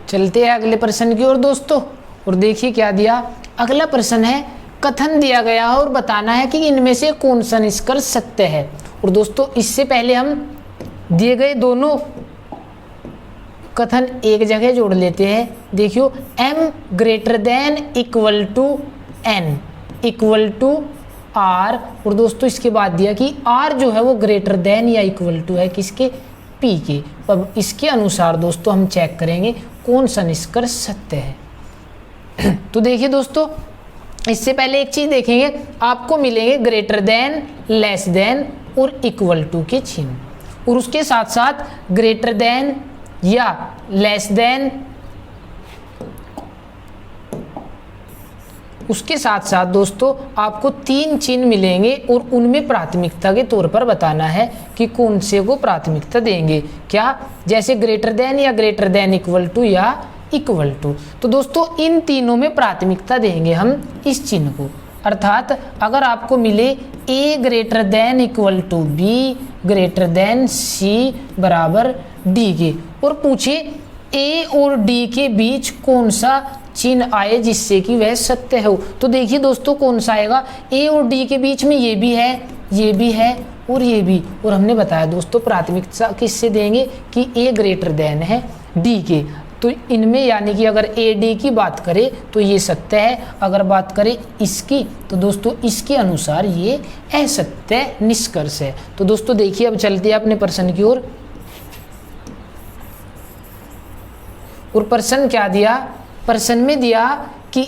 चलते हैं अगले प्रश्न की ओर दोस्तों। और देखिए क्या दिया, अगला प्रश्न है कथन दिया गया है और बताना है कि इनमें से कौन सा निष्कर्ष सत्य है। और दोस्तों इससे पहले हम दिए गए दोनों कथन एक जगह जोड़ लेते हैं। देखियो m greater than equal to n equal to r, और दोस्तों इसके बाद दिया कि r जो है वो ग्रेटर देन या इक्वल टू है किसके, p के। अब इसके अनुसार दोस्तों हम चेक करेंगे कौन सा निष्कर्ष सत्य है। तो देखिए दोस्तों इससे पहले एक चीज देखेंगे, आपको मिलेंगे ग्रेटर देन, लेस देन और इक्वल टू के चिन्ह, और उसके साथ साथ ग्रेटर देन या लेस देन, उसके साथ साथ दोस्तों आपको तीन चिन्ह मिलेंगे और उनमें प्राथमिकता के तौर पर बताना है कि कौन से को प्राथमिकता देंगे। क्या, जैसे ग्रेटर देन या ग्रेटर देन इक्वल टू या इक्वल टू। तो दोस्तों इन तीनों में प्राथमिकता देंगे हम इस चिन्ह को, अर्थात अगर आपको मिले a greater than equal to b greater than c बराबर d के, और पूछे a और d के बीच कौन सा चिन्ह आए जिससे कि वह सत्य हो, तो देखिए दोस्तों कौन सा आएगा, a और d के बीच में ये भी है, ये भी है और ये भी, और हमने बताया दोस्तों प्राथमिकता किससे देंगे कि a ग्रेटर देन है d के। तो इनमें यानी कि अगर ए डी की बात करें तो ये सत्य है, अगर बात करें इसकी तो दोस्तों इसके अनुसार ये असत्य निष्कर्ष है। तो दोस्तों देखिए अब चलते हैं अपने प्रश्न की ओर। और प्रश्न क्या दिया, प्रश्न में दिया कि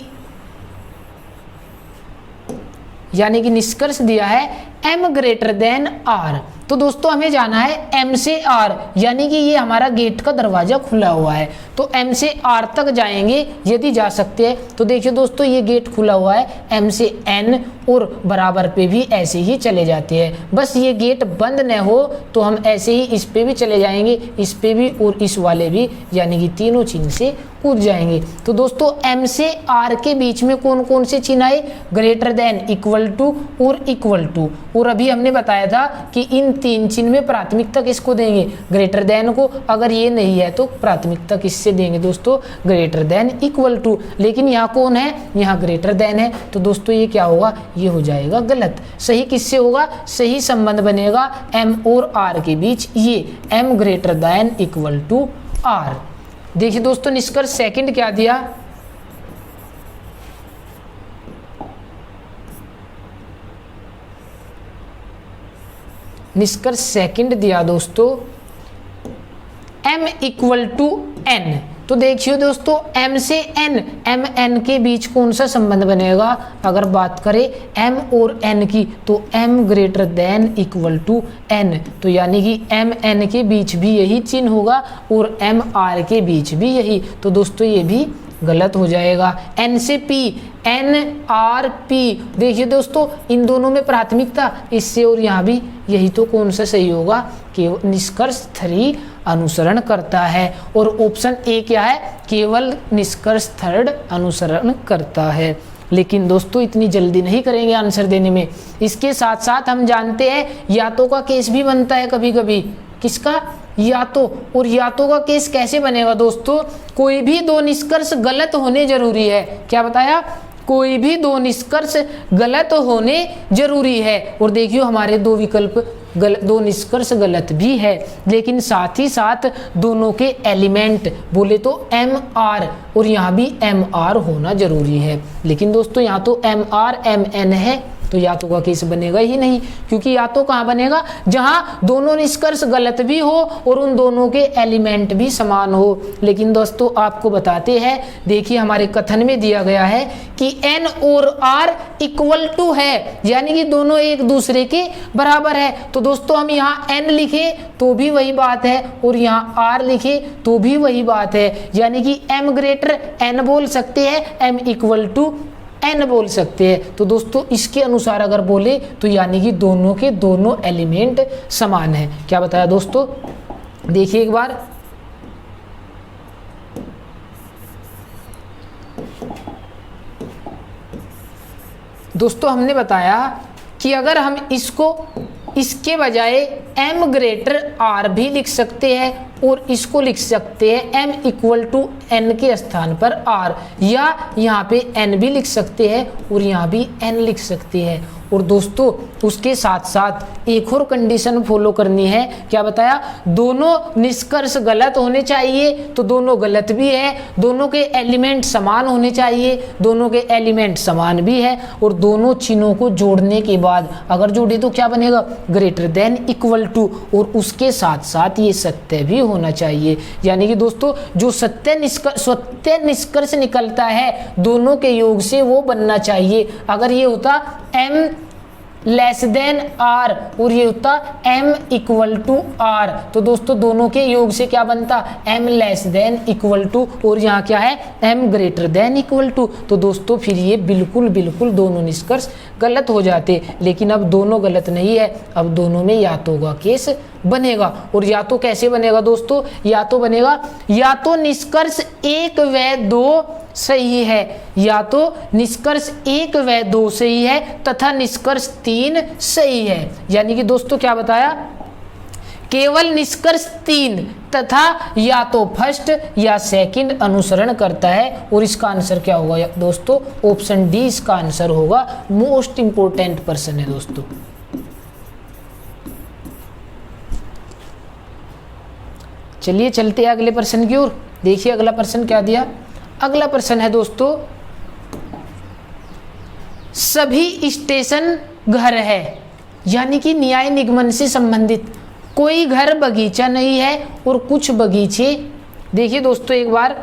यानी कि निष्कर्ष दिया है m ग्रेटर देन r। तो दोस्तों हमें जाना है m से r, यानी कि ये हमारा गेट का दरवाजा खुला हुआ है, तो m से r तक जाएंगे यदि जा सकते हैं। तो देखिए दोस्तों ये गेट खुला हुआ है, m से n और बराबर पे भी ऐसे ही चले जाते हैं, बस ये गेट बंद न हो तो हम ऐसे ही इस पे भी चले जाएंगे, इस पे भी और इस वाले भी, यानी कि तीनों चिन्ह से कूद जाएंगे। तो दोस्तों m से r के बीच में कौन कौन से चिन्ह आए, ग्रेटर देन, इक्वल टू और इक्वल टू। और अभी हमने बताया था कि इन तीन चिन्ह में प्राथमिकता किसको देंगे, ग्रेटर देन को, अगर ये नहीं है तो प्राथमिकता किससे देंगे दोस्तों, ग्रेटर देन इक्वल टू। लेकिन यहाँ कौन है, यहाँ ग्रेटर देन है, तो दोस्तों ये क्या होगा, ये हो जाएगा गलत। सही किससे होगा, सही संबंध बनेगा m और r के बीच, ये m greater than equal to r। देखिए दोस्तों निष्कर्ष सेकंड क्या दिया, निष्कर्ष सेकंड दिया दोस्तों m इक्वल टू n। तो देखिए दोस्तों m से n, m n के बीच कौन सा संबंध बनेगा, अगर बात करें m और n की तो m greater than equal to n, तो यानी कि m n के बीच भी यही चिन्ह होगा और m r के बीच भी यही। तो दोस्तों ये भी गलत हो जाएगा। n से p, n r p, देखिए दोस्तों इन दोनों में प्राथमिकता, इससे और यहाँ भी यही, तो कौन सा सही होगा, केवल निष्कर्ष 3 अनुसरण करता है। और ऑप्शन ए क्या है, केवल निष्कर्ष 3 अनुसरण करता है। लेकिन दोस्तों इतनी जल्दी नहीं करेंगे आंसर देने में, इसके साथ साथ हम जानते हैं यातों का केस भी बनता है कभी कभी, किसका, यातों। और यातों का केस कैसे बनेगा दोस्तों, कोई भी दो निष्कर्ष गलत होने जरूरी है। क्या बताया, कोई भी दो निष्कर्ष गलत होने जरूरी है। और देखियो हमारे दो विकल्प दो निष्कर्ष गलत भी है, लेकिन साथ ही साथ दोनों के एलिमेंट बोले तो एम आर, और यहाँ भी एम आर होना जरूरी है। लेकिन दोस्तों यहाँ तो एम आर एम एन है, तो या तो का केस बनेगा ही नहीं, क्योंकि या तो कहाँ बनेगा जहां दोनों निष्कर्ष गलत भी हो और उन दोनों के एलिमेंट भी समान हो। लेकिन दोस्तों आपको बताते हैं, देखिए हमारे कथन में दिया गया है कि n और r इक्वल टू है, यानी कि दोनों एक दूसरे के बराबर है। तो दोस्तों हम यहाँ n लिखे तो भी वही बात है और यहाँ r लिखे तो भी वही बात है, यानी कि m ग्रेटर n बोल सकते हैं, m इक्वल टू n बोल सकते हैं। तो दोस्तों इसके अनुसार अगर बोले तो यानी कि दोनों के दोनों एलिमेंट समान है। क्या बताया दोस्तों, देखिए एक बार, दोस्तों हमने बताया कि अगर हम इसके बजाय m ग्रेटर r भी लिख सकते हैं और इसको लिख सकते हैं m इक्वल टू n के स्थान पर r, या यहाँ पे n भी लिख सकते हैं और यहाँ भी n लिख सकते हैं। और दोस्तों उसके साथ साथ एक और कंडीशन फॉलो करनी है। क्या बताया, दोनों निष्कर्ष गलत होने चाहिए, तो दोनों गलत भी है। दोनों के एलिमेंट समान होने चाहिए, दोनों के एलिमेंट समान भी है। और दोनों चिन्हों को जोड़ने के बाद अगर जोड़े तो क्या बनेगा, ग्रेटर देन इक्वल टू, और उसके साथ साथ ये सत्य भी होना चाहिए। यानी कि दोस्तों जो सत्य निष्कर्ष निकलता है दोनों के योग से वो बनना चाहिए। अगर ये होता m लेस देन r और ये होता m इक्वल टू r, तो दोस्तों दोनों के योग से क्या बनता, m less than equal to, और यहाँ क्या है m greater than equal to. तो दोस्तों फिर ये बिल्कुल दोनों निष्कर्ष गलत हो जाते। लेकिन अब दोनों गलत नहीं है, अब दोनों में या तो का केस बनेगा। और या तो कैसे बनेगा दोस्तों, या तो बनेगा या तो निष्कर्ष 1 व 2 सही है, या तो निष्कर्ष 1 व 2 सही है तथा निष्कर्ष 3 सही है। यानी कि दोस्तों क्या बताया, केवल निष्कर्ष 3 तथा या तो फर्स्ट या सेकंड अनुसरण करता है। और इसका आंसर क्या होगा दोस्तों, ऑप्शन डी इसका आंसर होगा। मोस्ट इंपोर्टेंट पर्सन है दोस्तों। चलिए चलते हैं अगले प्रश्न की ओर। देखिए अगला प्रश्न क्या दिया, अगला प्रश्न है दोस्तों, सभी स्टेशन घर है, यानी कि न्याय निगमन से संबंधित कोई घर बगीचा नहीं है और कुछ बगीचे। देखिए दोस्तों एक बार,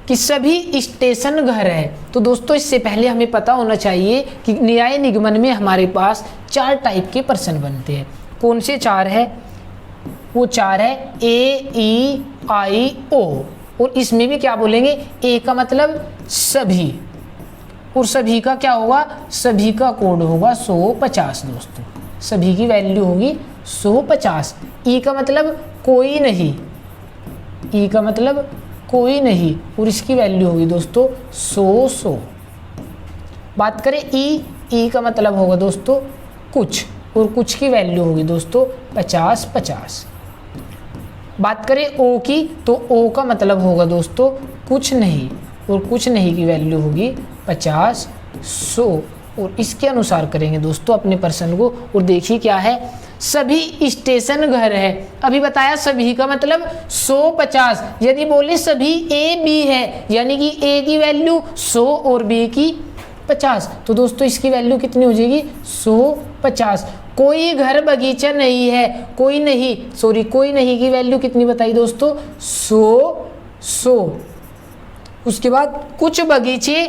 कि सभी स्टेशन घर है। तो दोस्तों इससे पहले हमें पता होना चाहिए कि न्याय निगमन में हमारे पास 4 टाइप के प्रश्न बनते हैं। कौन से 4 है, वो 4 है ए ई आई ओ, और इसमें भी क्या बोलेंगे, ए का मतलब सभी, और सभी का क्या होगा, सभी का कोड होगा 150 दोस्तों, सभी की वैल्यू होगी 150। ई का मतलब कोई नहीं, ई का मतलब कोई नहीं, और इसकी वैल्यू होगी दोस्तों 100। बात करें ई का मतलब होगा दोस्तों कुछ, और कुछ की वैल्यू होगी दोस्तों 50। बात करें ओ की, तो ओ का मतलब होगा दोस्तों कुछ नहीं, और कुछ नहीं की वैल्यू होगी 50, 100। और इसके अनुसार करेंगे दोस्तों अपने प्रश्न को। और देखिए क्या है, सभी स्टेशन घर है। अभी बताया सभी का मतलब 150, यदि बोले सभी ए बी है, यानी कि ए की वैल्यू 100 और बी की 50, तो दोस्तों इसकी वैल्यू कितनी हो जाएगी 150। कोई घर बगीचा नहीं है, कोई नहीं की वैल्यू कितनी बताई दोस्तों 100। उसके बाद कुछ बगीचे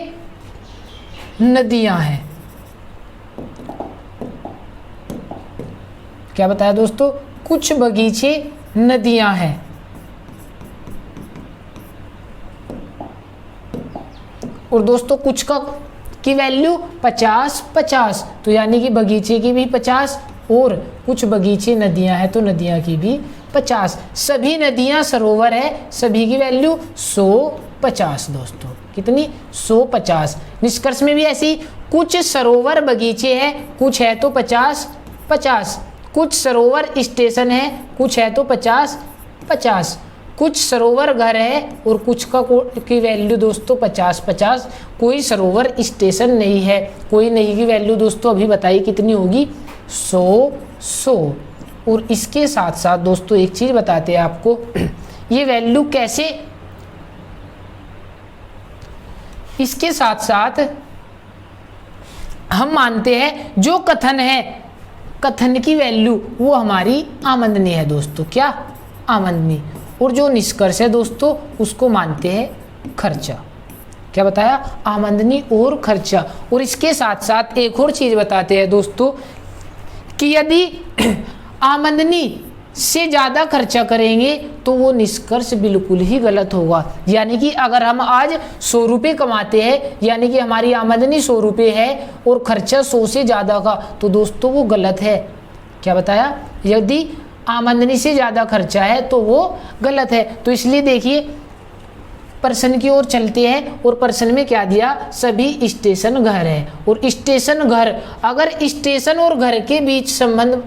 नदियां हैं। क्या बताया दोस्तों, कुछ बगीचे नदियां हैं। और दोस्तों कुछ की वैल्यू 50, तो यानी कि बगीचे की भी 50 और कुछ बगीचे नदियां हैं तो नदियां की भी 50। सभी नदियां सरोवर है, सभी की वैल्यू 150 दोस्तों। कितनी 150। निष्कर्ष में भी ऐसी कुछ सरोवर बगीचे हैं, कुछ है तो 50-50। कुछ सरोवर स्टेशन है, कुछ है तो 50-50। कुछ सरोवर घर है और कुछ की वैल्यू दोस्तों 50-50। कोई सरोवर स्टेशन नहीं है, कोई नहीं की वैल्यू दोस्तों अभी बताइए कितनी होगी 100। और इसके साथ साथ दोस्तों एक चीज बताते हैं आपको, ये वैल्यू कैसे, इसके साथ साथ हम मानते हैं जो कथन है, कथन की वैल्यू वो हमारी आमदनी है दोस्तों, क्या आमदनी। और जो निष्कर्ष है दोस्तों उसको मानते हैं खर्चा। क्या बताया, आमदनी और खर्चा। और इसके साथ साथ एक और चीज बताते हैं दोस्तों कि यदि आमदनी से ज़्यादा खर्चा करेंगे तो वो निष्कर्ष बिल्कुल ही गलत होगा। यानी कि अगर हम आज 100 रुपये कमाते हैं, यानी कि हमारी आमदनी 100 रुपये है और खर्चा 100 से ज़्यादा का, तो दोस्तों वो गलत है। क्या बताया, यदि आमदनी से ज़्यादा खर्चा है तो वो गलत है। तो इसलिए देखिए प्रश्न की ओर चलते हैं और प्रश्न में क्या दिया, सभी स्टेशन घर है। और स्टेशन घर, अगर स्टेशन और घर के बीच संबंध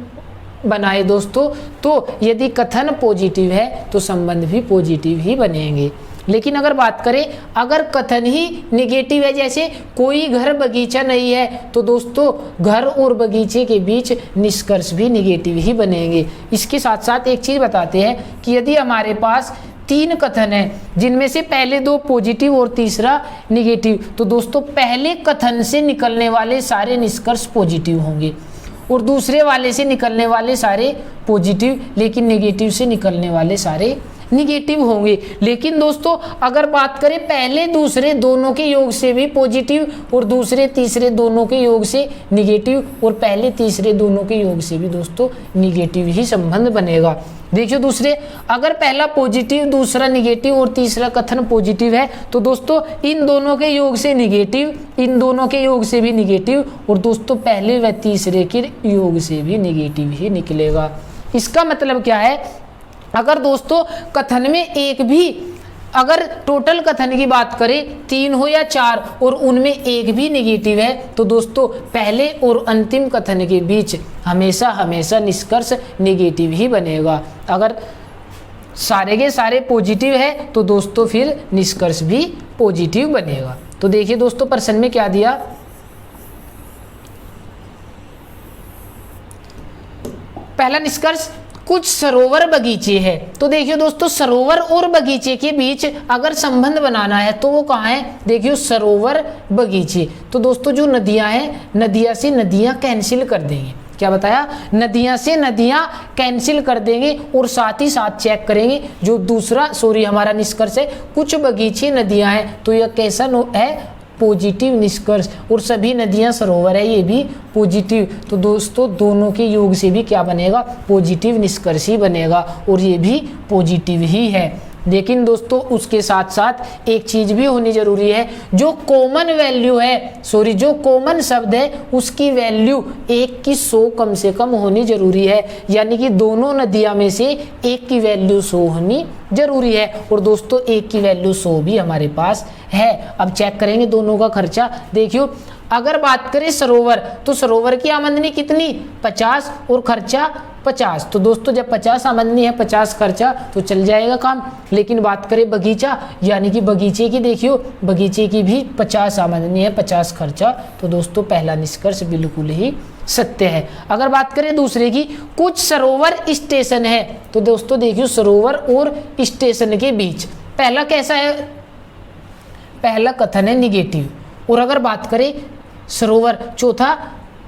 बनाए दोस्तों तो यदि कथन पॉजिटिव है तो संबंध भी पॉजिटिव ही बनेंगे। लेकिन अगर बात करें अगर कथन ही निगेटिव है, जैसे कोई घर बगीचा नहीं है, तो दोस्तों घर और बगीचे के बीच निष्कर्ष भी निगेटिव ही बनेंगे। इसके साथ साथ एक चीज बताते हैं कि यदि हमारे पास 3 कथन है जिनमें से पहले 2 पॉजिटिव और तीसरा निगेटिव, तो दोस्तों पहले कथन से निकलने वाले सारे निष्कर्ष पॉजिटिव होंगे और दूसरे वाले से निकलने वाले सारे पॉजिटिव, लेकिन नेगेटिव से निकलने वाले सारे निगेटिव होंगे। लेकिन दोस्तों अगर बात करें पहले दूसरे दोनों के योग से भी पॉजिटिव और दूसरे तीसरे दोनों के योग से निगेटिव और पहले तीसरे दोनों के योग से भी दोस्तों निगेटिव ही संबंध बनेगा। देखिए दूसरे, अगर पहला पॉजिटिव दूसरा निगेटिव और तीसरा कथन पॉजिटिव है तो दोस्तों इन दोनों के योग से निगेटिव, इन दोनों के योग से भी निगेटिव और दोस्तों पहले व तीसरे के योग से भी निगेटिव ही निकलेगा। इसका मतलब क्या है, अगर दोस्तों कथन में एक भी, अगर टोटल कथन की बात करें 3 हो या 4 और उनमें एक भी निगेटिव है तो दोस्तों पहले और अंतिम कथन के बीच हमेशा हमेशा निष्कर्ष निगेटिव ही बनेगा। अगर सारे के सारे पॉजिटिव है तो दोस्तों फिर निष्कर्ष भी पॉजिटिव बनेगा। तो देखिए दोस्तों प्रश्न में क्या दिया, पहला निष्कर्ष कुछ सरोवर बगीचे है। तो देखिए दोस्तों सरोवर और बगीचे के बीच अगर संबंध बनाना है तो वो कहाँ है, देखिए सरोवर बगीचे। तो दोस्तों जो नदियां हैं, नदियां से नदियां कैंसिल कर देंगे। क्या बताया, नदियां से नदियां कैंसिल कर देंगे और साथ ही साथ चेक करेंगे जो दूसरा हमारा निष्कर्ष है कुछ बगीचे नदियां हैं, तो यह कैसा है, पॉजिटिव निष्कर्ष। और सभी नदियां सरोवर है, ये भी पॉजिटिव। तो दोस्तों दोनों के योग से भी क्या बनेगा, पॉजिटिव निष्कर्ष ही बनेगा और ये भी पॉजिटिव ही है। लेकिन दोस्तों उसके साथ साथ एक चीज भी होनी जरूरी है, जो कॉमन वैल्यू है, जो कॉमन शब्द है उसकी वैल्यू 1 की 100 कम से कम होनी जरूरी है। यानी कि दोनों नदियां में से एक की वैल्यू 100 होनी जरूरी है और दोस्तों एक की वैल्यू 100 भी हमारे पास है। अब चेक करेंगे दोनों का खर्चा। देखियो अगर बात करें सरोवर, तो सरोवर की आमदनी कितनी 50 और खर्चा 50। तो दोस्तों जब 50 आमदनी है 50 खर्चा तो चल जाएगा काम। लेकिन बात करें बगीचा, यानी कि बगीचे की, देखियो बगीचे की भी 50 आमदनी है 50 खर्चा, तो दोस्तों पहला निष्कर्ष बिल्कुल ही सत्य है। अगर बात करें दूसरे की, कुछ सरोवर स्टेशन है, तो दोस्तों देखियो सरोवर और स्टेशन के बीच पहला कैसा है, पहला कथन है निगेटिव। और अगर बात करें सरोवर, चौथा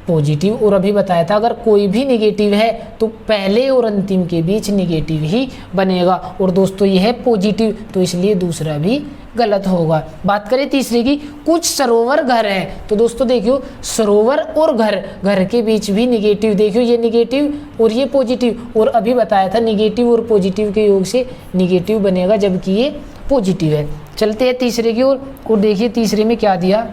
पॉजिटिव। और अभी बताया था अगर कोई भी निगेटिव है तो पहले और अंतिम के बीच निगेटिव ही बनेगा। और दोस्तों यह है पॉजिटिव, तो इसलिए दूसरा भी गलत होगा। बात करें तीसरे की, कुछ सरोवर घर है, तो दोस्तों देखियो सरोवर और घर के बीच भी निगेटिव। देखियो ये निगेटिव और ये पॉजिटिव, और अभी बताया था निगेटिव और पॉजिटिव के योग से निगेटिव बनेगा जबकि ये पॉजिटिव है। चलते हैं तीसरे की ओर और देखिए तीसरे में क्या दिया,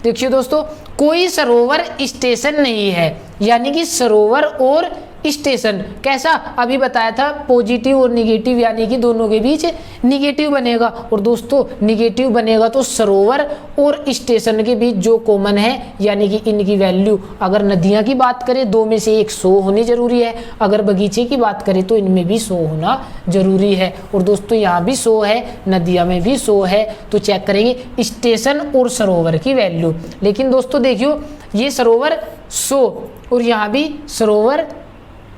देखिए दोस्तों कोई सरोवर स्टेशन नहीं है, यानी कि सरोवर और स्टेशन। कैसा, अभी बताया था पॉजिटिव और निगेटिव यानी कि दोनों के बीच निगेटिव बनेगा। और दोस्तों निगेटिव बनेगा तो सरोवर और स्टेशन के बीच जो कॉमन है यानी कि इनकी वैल्यू, अगर नदियां की बात करें 2 में से 1 100 होनी जरूरी है, अगर बगीचे की बात करें तो इनमें भी 100 होना जरूरी है। और दोस्तों यहाँ भी 100 है, नदियां में भी 100 है। तो चेक करेंगे स्टेशन और सरोवर की वैल्यू। लेकिन दोस्तों देखियो ये सरोवर 100 और यहाँ भी सरोवर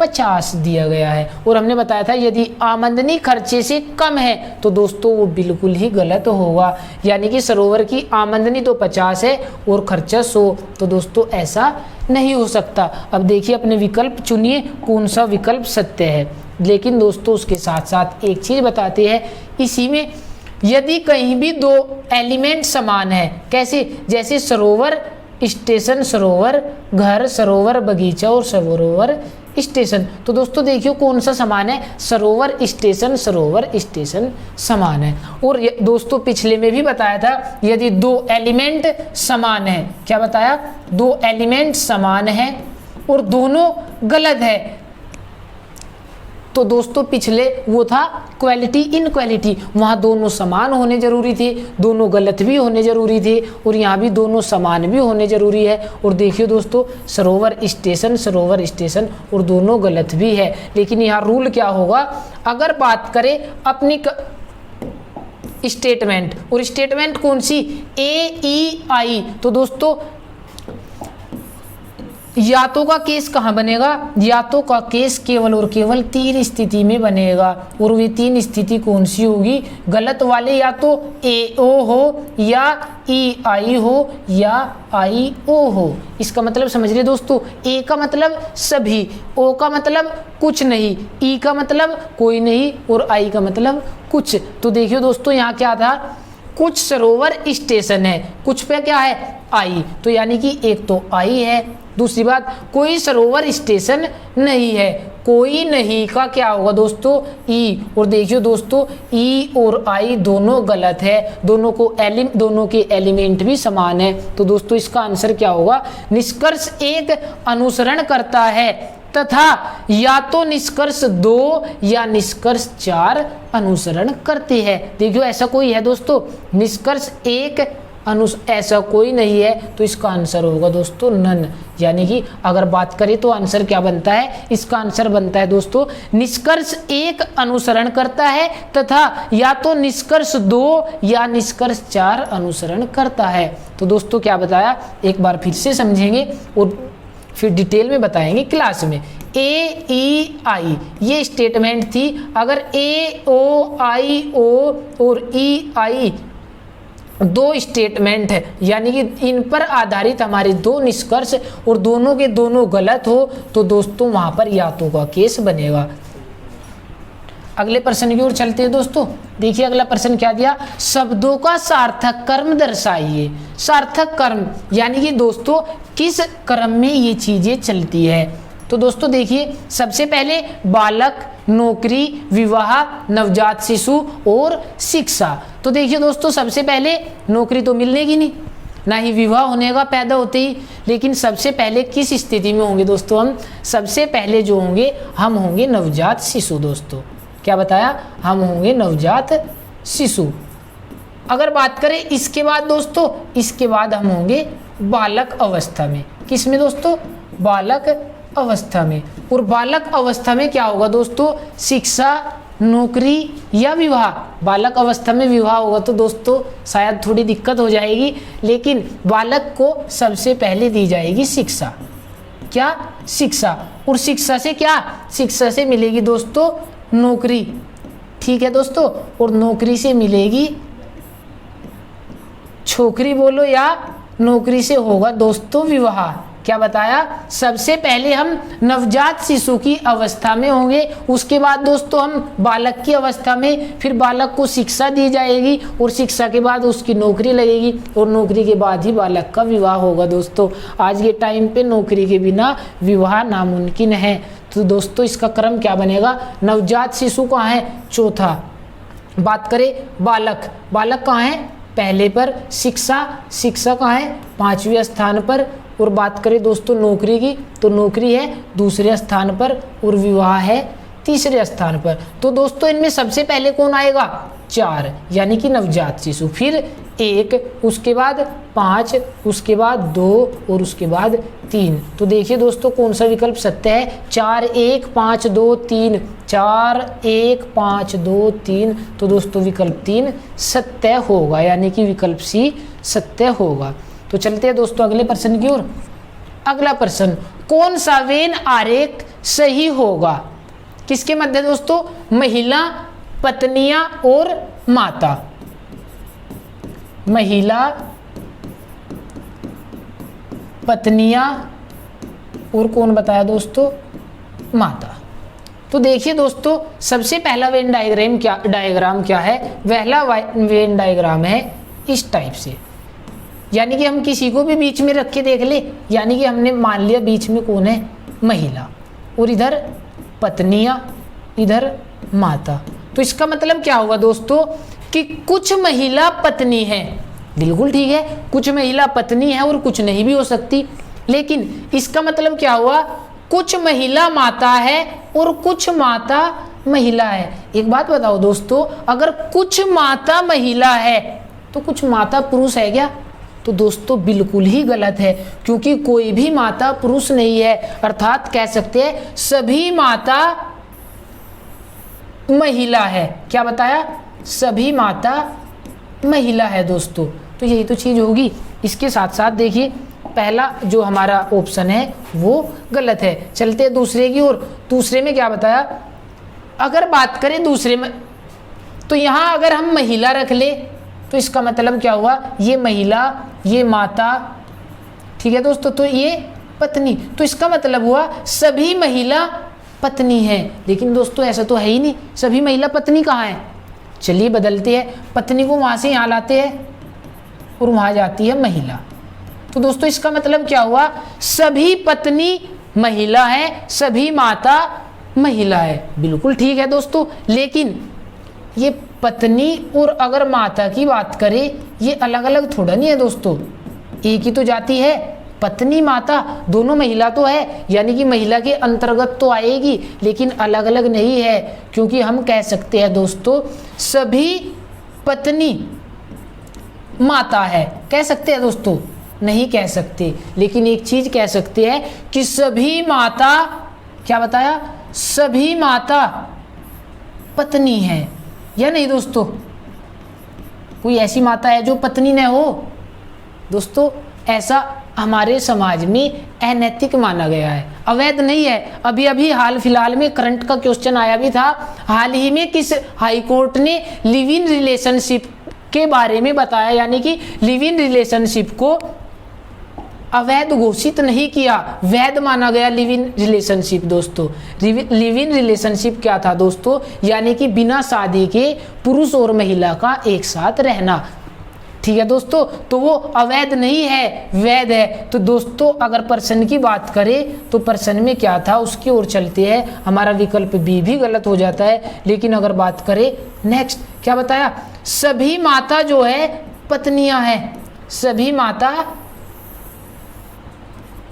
50 दिया गया है। और हमने बताया था यदि आमदनी खर्चे से कम है तो दोस्तों वो बिल्कुल ही गलत होगा, यानी कि सरोवर की आमदनी तो 50 है और खर्चा 100, तो दोस्तों ऐसा नहीं हो सकता। अब देखिए अपने विकल्प चुनिए कौन सा विकल्प सत्य है। लेकिन दोस्तों उसके साथ साथ एक चीज बताते हैं इसी में, यदि कहीं भी 2 एलिमेंट समान है, कैसे, जैसे सरोवर स्टेशन सरोवर, घर सरोवर बगीचा और सरोवर स्टेशन, तो दोस्तों देखियो कौन सा समान है, सरोवर स्टेशन समान है। और दोस्तों पिछले में भी बताया था यदि 2 एलिमेंट समान है, क्या बताया, 2 एलिमेंट समान है और दोनों गलत है, तो दोस्तों पिछले वो था क्वालिटी इनक्वालिटी, वहाँ दोनों समान होने जरूरी थे, दोनों गलत भी होने जरूरी थे, और यहाँ भी दोनों समान भी होने जरूरी है। और देखिए दोस्तों सरोवर स्टेशन और दोनों गलत भी है। लेकिन यहाँ रूल क्या होगा, अगर बात करें अपनी स्टेटमेंट, और स्टेटमेंट कौन सी, AEI, तो दोस्तों यातों का केस कहाँ बनेगा, यातों का केस केवल और केवल 3 स्थिति में बनेगा। और वे 3 स्थिति कौन सी होगी, गलत वाले या तो AO हो या EI हो या IO हो। इसका मतलब समझ रहे दोस्तों, A का मतलब सभी, O का मतलब कुछ नहीं, E का मतलब कोई नहीं और I का मतलब कुछ। तो देखियो दोस्तों यहाँ क्या था, कुछ सरोवर स्टेशन है, कुछ पे क्या है I, तो यानी कि एक तो I है। दूसरी बात, कोई सरोवर स्टेशन नहीं है, कोई नहीं का क्या होगा दोस्तों E। और देखियो दोस्तों E और I दोनों गलत है, दोनों के एलिमेंट भी समान है। तो दोस्तों इसका आंसर क्या होगा, निष्कर्ष 1 अनुसरण करता है तथा या तो निष्कर्ष 2 या निष्कर्ष 4 अनुसरण करते हैं। देखियो ऐसा कोई है दोस्तों, निष्कर्ष 1 ऐसा कोई नहीं है, तो इसका आंसर होगा दोस्तों नन। यानी कि अगर बात करें तो आंसर क्या बनता है, इसका आंसर बनता है दोस्तों निष्कर्ष 1 अनुसरण करता है तथा या तो निष्कर्ष 2 या निष्कर्ष 4 अनुसरण करता है। तो दोस्तों क्या बताया, एक बार फिर से समझेंगे और फिर डिटेल में बताएंगे क्लास में। AEI ये स्टेटमेंट थी, अगर AO IO और EI 2 स्टेटमेंट है, यानी कि इन पर आधारित हमारे 2 निष्कर्ष और दोनों के दोनों गलत हो, तो दोस्तों वहां पर यातों का केस बनेगा। अगले प्रश्न की ओर चलते हैं दोस्तों। देखिए अगला प्रश्न क्या दिया, शब्दों का सार्थक कर्म दर्शाइए। सार्थक कर्म यानी कि दोस्तों किस क्रम में ये चीजें चलती है। तो दोस्तों देखिए सबसे पहले बालक, नौकरी, विवाह, नवजात शिशु और शिक्षा। तो देखिए दोस्तों सबसे पहले नौकरी तो मिलने की नहीं, ना ही विवाह होने का पैदा होते ही, लेकिन सबसे पहले किस स्थिति में होंगे दोस्तों, हम सबसे पहले जो होंगे हम होंगे नवजात शिशु। दोस्तों क्या बताया, हम होंगे नवजात शिशु। अगर बात करें इसके बाद दोस्तों, इसके बाद हम होंगे बालक अवस्था में। किसमें दोस्तों, बालक अवस्था में। और बालक अवस्था में क्या होगा दोस्तों, शिक्षा, नौकरी या विवाह। बालक अवस्था में विवाह होगा तो दोस्तों शायद थोड़ी दिक्कत हो जाएगी, लेकिन बालक को सबसे पहले दी जाएगी शिक्षा। क्या, शिक्षा। और शिक्षा से क्या, शिक्षा से मिलेगी दोस्तों नौकरी, ठीक है दोस्तों। और नौकरी से मिलेगी छोकरी बोलो या नौकरी से होगा दोस्तों विवाह। क्या बताया, सबसे पहले हम नवजात शिशु की अवस्था में होंगे, उसके बाद दोस्तों हम बालक की अवस्था में, फिर बालक को शिक्षा दी जाएगी और शिक्षा के बाद उसकी नौकरी लगेगी और नौकरी के बाद ही बालक का विवाह होगा। दोस्तों आज के टाइम पे नौकरी के बिना विवाह नामुमकिन है। तो दोस्तों इसका क्रम क्या बनेगा, नवजात शिशु कहाँ है, चौथा। बात करें बालक, बालक कहाँ है, पहले पर। शिक्षा, शिक्षा कहाँ है, 5वें स्थान पर। और बात करें दोस्तों नौकरी की, तो नौकरी है दूसरे स्थान पर और विवाह है तीसरे स्थान पर। तो दोस्तों इनमें सबसे पहले कौन आएगा? 4, यानी कि नवजात शिशु, फिर 1, उसके बाद 5, उसके बाद 2 और उसके बाद 3। तो देखिए दोस्तों कौन सा विकल्प सत्य है? 4 1 5 2 3, 4 1 5 2 3। तो दोस्तों विकल्प 3 सत्य होगा, यानी कि विकल्प सी सत्य होगा। तो चलते हैं दोस्तों अगले प्रश्न की ओर। अगला प्रश्न, कौन सा वेन आरेख सही होगा? किसके मध्य दोस्तों? महिला, पत्नियां और माता। महिला, पत्नियां और कौन बताया दोस्तों? माता। तो देखिए दोस्तों सबसे पहला वेन डायग्राम क्या है? पहला वेन डायग्राम है इस टाइप से, यानी कि हम किसी को भी बीच में रख के देख ले, यानी कि हमने मान लिया बीच में कौन है? महिला, और इधर पत्नियां, इधर माता। तो इसका मतलब क्या होगा दोस्तों कि कुछ महिला पत्नी है, बिल्कुल ठीक है, कुछ महिला पत्नी है और कुछ नहीं भी हो सकती। लेकिन इसका मतलब क्या हुआ? कुछ महिला माता है और कुछ माता महिला है। एक बात बताओ दोस्तों, अगर कुछ माता महिला है तो कुछ माता पुरुष है क्या? तो दोस्तों बिल्कुल ही गलत है, क्योंकि कोई भी माता पुरुष नहीं है। अर्थात कह सकते हैं सभी माता महिला है। क्या बताया? सभी माता महिला है दोस्तों। तो यही तो चीज होगी। इसके साथ साथ देखिए पहला जो हमारा ऑप्शन है वो गलत है। चलते हैं दूसरे की ओर। दूसरे में क्या बताया? अगर बात करें दूसरे में, तो यहां अगर हम महिला रख ले तो इसका मतलब क्या हुआ? ये महिला, ये माता, ठीक है दोस्तों, तो ये पत्नी। तो इसका मतलब हुआ सभी महिला पत्नी है। लेकिन दोस्तों ऐसा तो है ही नहीं, सभी महिला पत्नी कहाँ है? चलिए बदलते हैं, पत्नी को वहां से यहाँ लाते हैं और वहां जाती है महिला। तो दोस्तों इसका मतलब क्या हुआ? सभी पत्नी महिला है, सभी माता महिला है। बिल्कुल ठीक है दोस्तों, लेकिन ये पत्नी और अगर माता की बात करें, ये अलग अलग थोड़ा नहीं है दोस्तों, एक ही तो जाती है। पत्नी माता दोनों महिला तो है, यानी कि महिला के अंतर्गत तो आएगी, लेकिन अलग अलग नहीं है। क्योंकि हम कह सकते हैं दोस्तों सभी पत्नी माता है, कह सकते हैं दोस्तों? नहीं कह सकते। लेकिन एक चीज कह सकते हैं कि सभी माता, क्या बताया? सभी माता पत्नी है, या नहीं दोस्तों? कोई ऐसी माता है जो पत्नी न हो? दोस्तों ऐसा हमारे समाज में अनैतिक माना गया है, अवैध नहीं है। अभी अभी हाल फिलहाल में करंट का क्वेश्चन आया भी था, हाल ही में किस हाई कोर्ट ने लिव इन रिलेशनशिप के बारे में बताया, यानी कि लिव इन रिलेशनशिप को अवैध घोषित नहीं किया, वैध माना गया लिव इन रिलेशनशिप। दोस्तों लिव इन रिलेशनशिप क्या था दोस्तों? यानी कि बिना शादी के पुरुष और महिला का एक साथ रहना, ठीक है दोस्तों, तो वो अवैध नहीं है, वैध है। तो दोस्तों अगर प्रश्न की बात करें तो प्रश्न में क्या था उसकी ओर चलते हैं। हमारा विकल्प बी भी गलत हो जाता है। लेकिन अगर बात करें नेक्स्ट, क्या बताया? सभी माता जो है पत्नियां हैं, सभी माता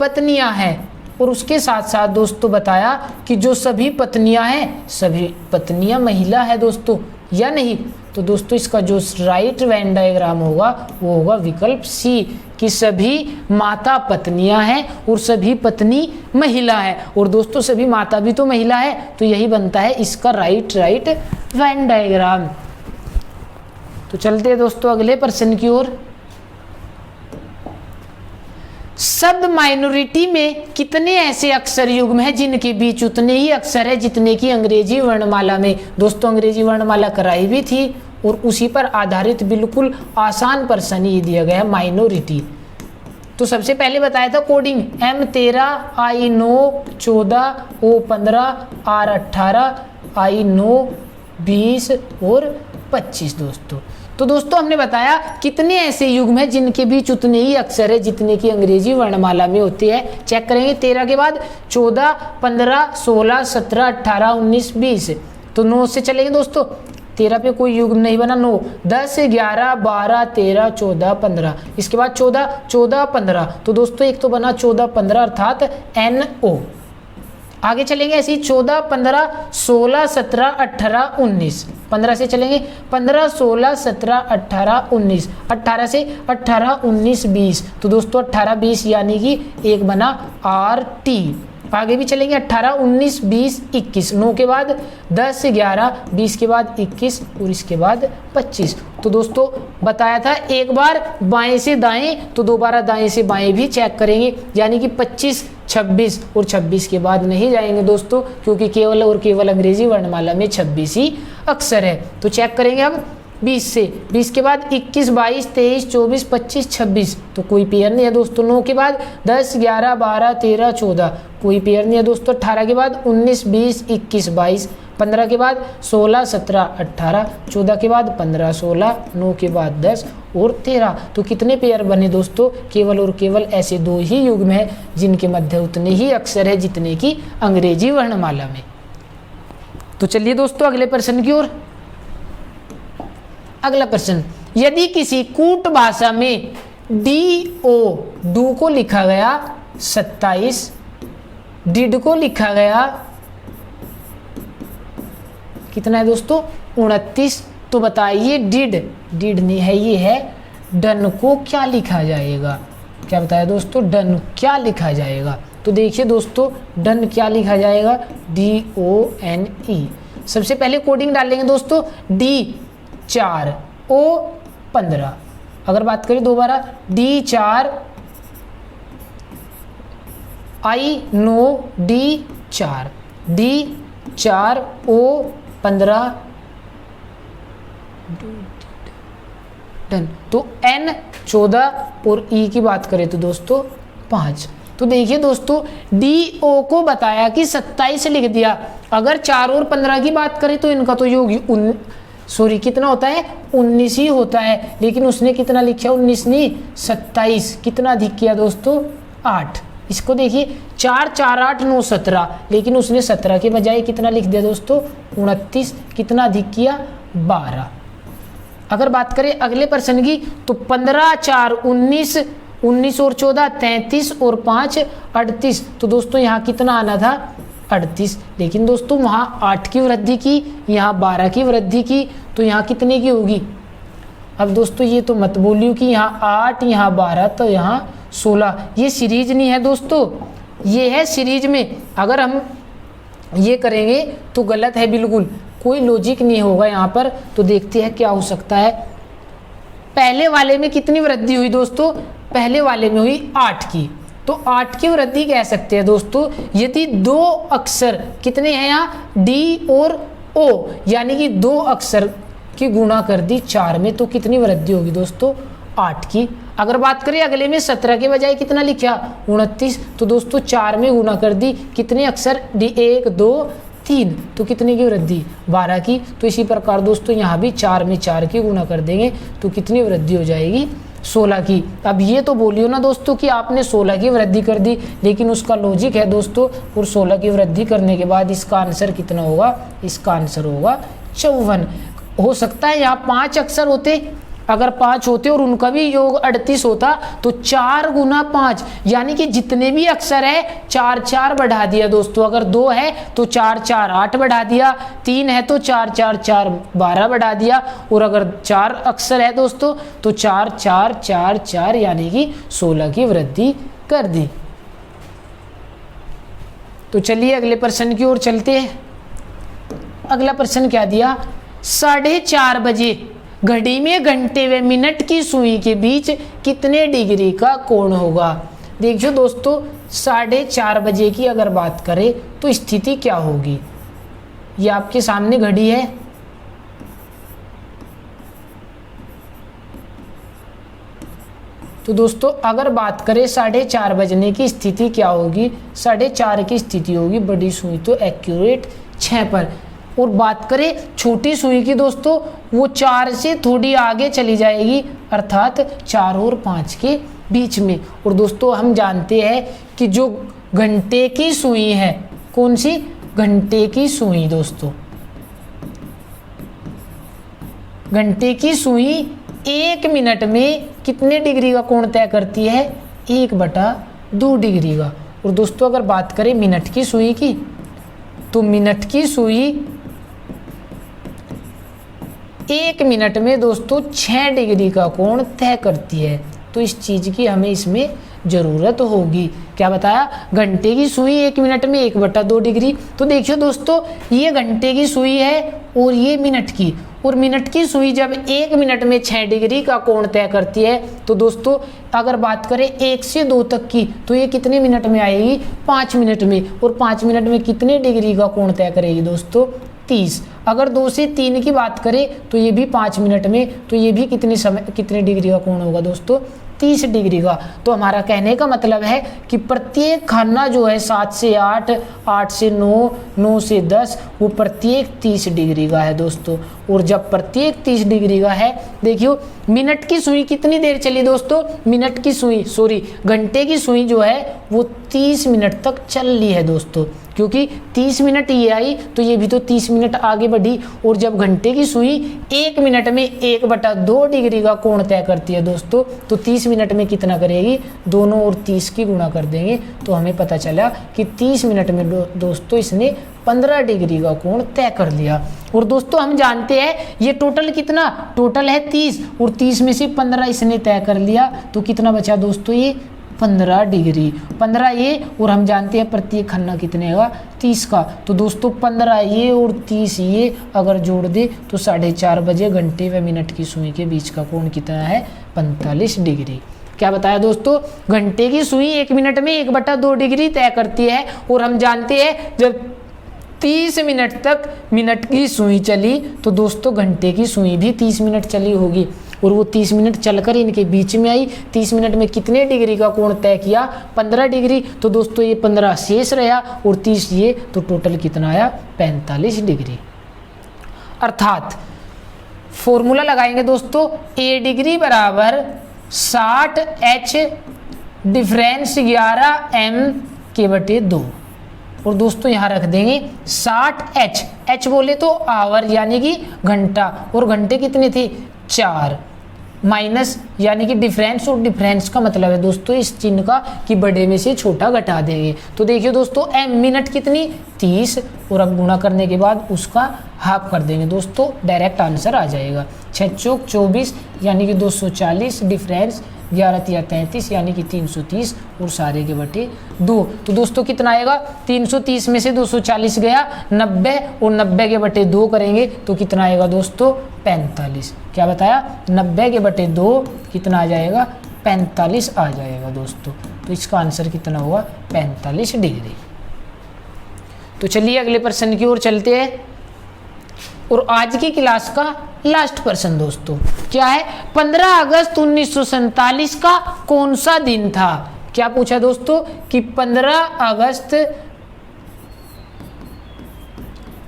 पत्नियां हैं। और उसके साथ साथ दोस्तों बताया कि जो सभी पत्नियां हैं, सभी पत्नियां महिला है दोस्तों, या नहीं? तो दोस्तों इसका जो राइट वेन डायग्राम होगा वो होगा विकल्प सी, कि सभी माता पत्नियां हैं और सभी पत्नी महिला है। और दोस्तों सभी माता भी तो महिला है, तो यही बनता है इसका राइट वेन डायग्राम। तो चलते हैं दोस्तों अगले प्रश्न की ओर। शब्द माइनॉरिटी में कितने ऐसे अक्षर युग्म हैं जिनके बीच उतने ही अक्षर है जितने की अंग्रेजी वर्णमाला में? दोस्तों अंग्रेजी वर्णमाला कराई भी थी और उसी पर आधारित बिल्कुल आसान प्रश्न ही दिया गया है, माइनॉरिटी। तो सबसे पहले बताया था coding, M13, I9 14, O15, R18, I9 20 और 25 दोस्तों। तो दोस्तों हमने बताया कितने ऐसे युग्म हैं जिनके बीच उतने ही अक्षर है जितने की अंग्रेजी वर्णमाला में होती है। चेक करेंगे 13 के बाद 14, 15, 16, 17, 18, 19, 20। तो 9 से चलेंगे दोस्तों, 13 पे कोई युग्म नहीं बना, 9, 10, 11, 12, 13, 14, 15, इसके बाद 14, 14, 15, तो दोस्तों एक तो बना 14, 15 अर्थात NO। आगे चलेंगे ऐसे ही 14, 15, 16, 17, 18, 19, 15 से चलेंगे 15, 16, 17, 18, 19, 18 से 18, 19, 20, तो दोस्तों 18, 20 यानी कि एक बना RT। आगे भी चलेंगे 18, 19, 20, 21, 9 के बाद 10, 11, 20 के बाद 21 और इसके बाद 25। तो दोस्तों बताया था एक बार बाएं से दाएं तो दोबारा दाएं से बाएं भी चेक करेंगे, यानी कि 25, 26 और 26 के बाद नहीं जाएंगे दोस्तों, क्योंकि केवल और केवल अंग्रेजी वर्णमाला में 26 ही अक्षर है। तो चेक करेंगे अब 20 से, 20 के बाद 21, 22, 23, 24, 25, 26, तो कोई पेयर नहीं है दोस्तों। 9 के बाद 10, 11, 12, 13, 14, कोई पेयर नहीं है दोस्तों। 18 के बाद 19, 20, 21, 22, 15 के बाद 16, 17, 18, 14 के बाद 15, 16, 9 के बाद 10 और 13, तो कितने पेयर बने दोस्तों? केवल और केवल ऐसे 2 ही युग्म है जिनके मध्य उतने ही अक्षर है जितने की अंग्रेजी वर्णमाला में। तो चलिए दोस्तों अगले प्रश्न की ओर। अगला प्रश्न, यदि किसी कूट भाषा में डू को लिखा गया 27, डिड को लिखा गया कितना है दोस्तों? 29, तो बताइए डिड नहीं है, ये है डन को क्या लिखा जाएगा? क्या बताया दोस्तों? डन क्या लिखा जाएगा? तो देखिए दोस्तों डन क्या लिखा जाएगा? DONE। सबसे पहले कोडिंग डालेंगे दोस्तों, D4 O15। अगर बात करें दोबारा D4 D4 D4 O15 done. तो N14 और E की बात करें तो दोस्तों 5। तो देखिए दोस्तों DO को बताया कि 27 लिख दिया। अगर 4 और 15 की बात करें तो इनका तो योग कितना होता है? 19 ही होता है, लेकिन उसने कितना लिखा? 19 नहीं 27। कितना अधिक किया दोस्तों? 8। इसको देखिए 4, 4, 8, 9, 17, लेकिन उसने 17 के बजाय कितना लिख दिया दोस्तों? 29। कितना अधिक किया? 12। अगर बात करें अगले प्रश्न की तो 15, 4, 19, 19 और 14 33 और 5 38, तो दोस्तों यहाँ कितना आना था? 38, लेकिन दोस्तों वहाँ 8 की वृद्धि की, यहाँ 12 की वृद्धि की, तो यहाँ कितने की होगी? अब दोस्तों ये तो मत बोलियो कि यहाँ 8 यहाँ 12 तो यहाँ 16। ये सीरीज नहीं है दोस्तों, ये है सीरीज में। अगर हम ये करेंगे तो गलत है, बिल्कुल कोई लॉजिक नहीं होगा यहाँ पर। तो देखते हैं क्या हो सकता है। पहले वाले में कितनी वृद्धि हुई दोस्तों? पहले वाले में हुई 8 की, तो 8 की वृद्धि कह सकते हैं दोस्तों यदि 2 अक्षर कितने हैं यहाँ? D और O, यानी कि 2 अक्षर की गुणा कर दी 4 में, तो कितनी वृद्धि होगी दोस्तों? 8 की। अगर बात करें अगले में 17 के बजाय कितना लिखा? 29, तो दोस्तों 4 में गुणा कर दी कितने अक्षर? D 1 2 3, तो कितने की वृद्धि? 12 की। तो इसी प्रकार दोस्तों यहाँ भी 4 में 4 की गुणा कर देंगे तो कितनी वृद्धि हो जाएगी? 16 की। अब ये तो बोलियो ना दोस्तों कि आपने 16 की वृद्धि कर दी, लेकिन उसका लॉजिक है दोस्तों, और 16 की वृद्धि करने के बाद इसका आंसर कितना होगा? इसका आंसर होगा 54। हो सकता है यहाँ 5 अक्षर होते, अगर 5 होते और उनका भी योग 38 होता तो 4 गुना 5, यानी कि जितने भी अक्षर है 4 4 बढ़ा दिया दोस्तों। अगर 2 है तो 4 4 8 बढ़ा दिया, 3 है तो 4 4 4 12 बढ़ा दिया, और अगर 4 अक्षर है दोस्तों तो 4 4 4 4 यानी कि 16 की वृद्धि कर दी। तो चलिए अगले प्रश्न की ओर चलते हैं। अगला प्रश्न क्या दिया? 4:30 बजे घड़ी में घंटे व मिनट की सुई के बीच कितने डिग्री का कोण होगा? देखिए दोस्तों 4:30 बजे की अगर बात करें तो स्थिति क्या होगी? ये आपके सामने घड़ी है, तो दोस्तों अगर बात करें 4:30 बजने की स्थिति क्या होगी? 4:30 की स्थिति होगी बड़ी सुई तो एक्यूरेट 6 पर, और बात करें छोटी सुई की दोस्तों वो 4 से थोड़ी आगे चली जाएगी, अर्थात 4 और 5 के बीच में। और दोस्तों हम जानते हैं कि जो घंटे की सुई है, कौन सी? घंटे की सुई दोस्तों, घंटे की सुई 1 मिनट में कितने डिग्री का कोण तय करती है? 1/2 डिग्री का। और दोस्तों अगर बात करें मिनट की सुई की, तो मिनट की सुई 1 मिनट में दोस्तों 6 डिग्री का कोण तय करती है। तो इस चीज़ की हमें इसमें ज़रूरत होगी। क्या बताया? घंटे की सुई 1 मिनट में 1/2 डिग्री। तो देखिए दोस्तों, ये घंटे की सुई है और ये मिनट की, और मिनट की सुई जब 1 मिनट में 6 डिग्री का कोण तय करती है, तो दोस्तों अगर बात करें 1 से 2 तक की, तो ये कितने मिनट में आएगी? 5 मिनट में। और 5 मिनट में कितने डिग्री का कोण तय करेगी दोस्तों? 30। अगर 2 से 3 की बात करें तो ये भी 5 मिनट में, तो ये भी कितने डिग्री का कोण होगा दोस्तों? 30 डिग्री का। तो हमारा कहने का मतलब है कि प्रत्येक खाना जो है 7 से 8, 8 से 9, 9 से 10, वो प्रत्येक 30 डिग्री का है दोस्तों। और जब प्रत्येक 30 डिग्री का है, देखियो मिनट की सुई कितनी देर चली दोस्तों? घंटे की सुई जो है वो 30 मिनट तक चल ली है दोस्तों, क्योंकि 30 मिनट ये आई तो ये भी तो 30 मिनट आगे बढ़ी। और जब घंटे की सुई 1 मिनट में 1/2 डिग्री का कोण तय करती है दोस्तों, तो 30 मिनट में कितना करेगी? दोनों और 30 की गुणा कर देंगे तो हमें पता चला कि 30 मिनट में दोस्तों इसने 15 डिग्री का कोण तय कर लिया। और दोस्तों हम जानते हैं ये टोटल कितना? टोटल है 30, और 30 में से 15 इसने तय कर लिया, तो कितना बचा दोस्तों? ये 15 डिग्री। 15 ये, और हम जानते हैं प्रत्येक खन्ना कितने का? 30 का। तो दोस्तों 15 ये और 30 ये अगर जोड़ दे तो 4:30 बजे घंटे व मिनट की सुई के बीच का कोण कितना है? 45 डिग्री। क्या बताया दोस्तों? घंटे की सुई 1 मिनट में 1/2 डिग्री तय करती है, और हम जानते हैं जब 30 मिनट तक मिनट की सुई चली तो दोस्तों घंटे की सुई भी 30 मिनट चली होगी, और वो 30 मिनट चलकर इनके बीच में आई। 30 मिनट में कितने डिग्री का कोण तय किया? 15 डिग्री। तो दोस्तों ये 15 शेष रहा और 30 ये, तो टोटल कितना आया? 45 डिग्री। अर्थात फॉर्मूला लगाएंगे दोस्तों, A डिग्री बराबर 60H डिफरेंस 11m/2। और दोस्तों यहाँ रख देंगे 60H, H बोले तो आवर यानी कि घंटा, और घंटे कितने थे? 4, माइनस यानी कि डिफरेंस, और डिफरेंस का मतलब है दोस्तों इस चिन्ह का कि बड़े में से छोटा घटा देंगे। तो देखिए दोस्तों m मिनट कितनी? 30, और अब गुणा करने के बाद उसका हाफ कर देंगे दोस्तों, डायरेक्ट आंसर आ जाएगा। 6 चौक 24 यानी कि 240, डिफरेंस 11×3 यानी कि 330, और सारे के बटे 2। तो दोस्तों कितना आएगा? 330 में से 240 गया 90, और 90 के बटे 2 करेंगे तो कितना आएगा दोस्तों? 45। क्या बताया? 90 के बटे 2 कितना आ जाएगा? 45 आ जाएगा दोस्तों। तो इसका आंसर कितना हुआ? 45 डिग्री। तो चलिए अगले प्रश्न की ओर चलते हैं, और आज की क्लास का लास्ट प्रश्न दोस्तों क्या है? 15 अगस्त 1947 का कौन सा दिन था? क्या पूछा दोस्तों कि 15 अगस्त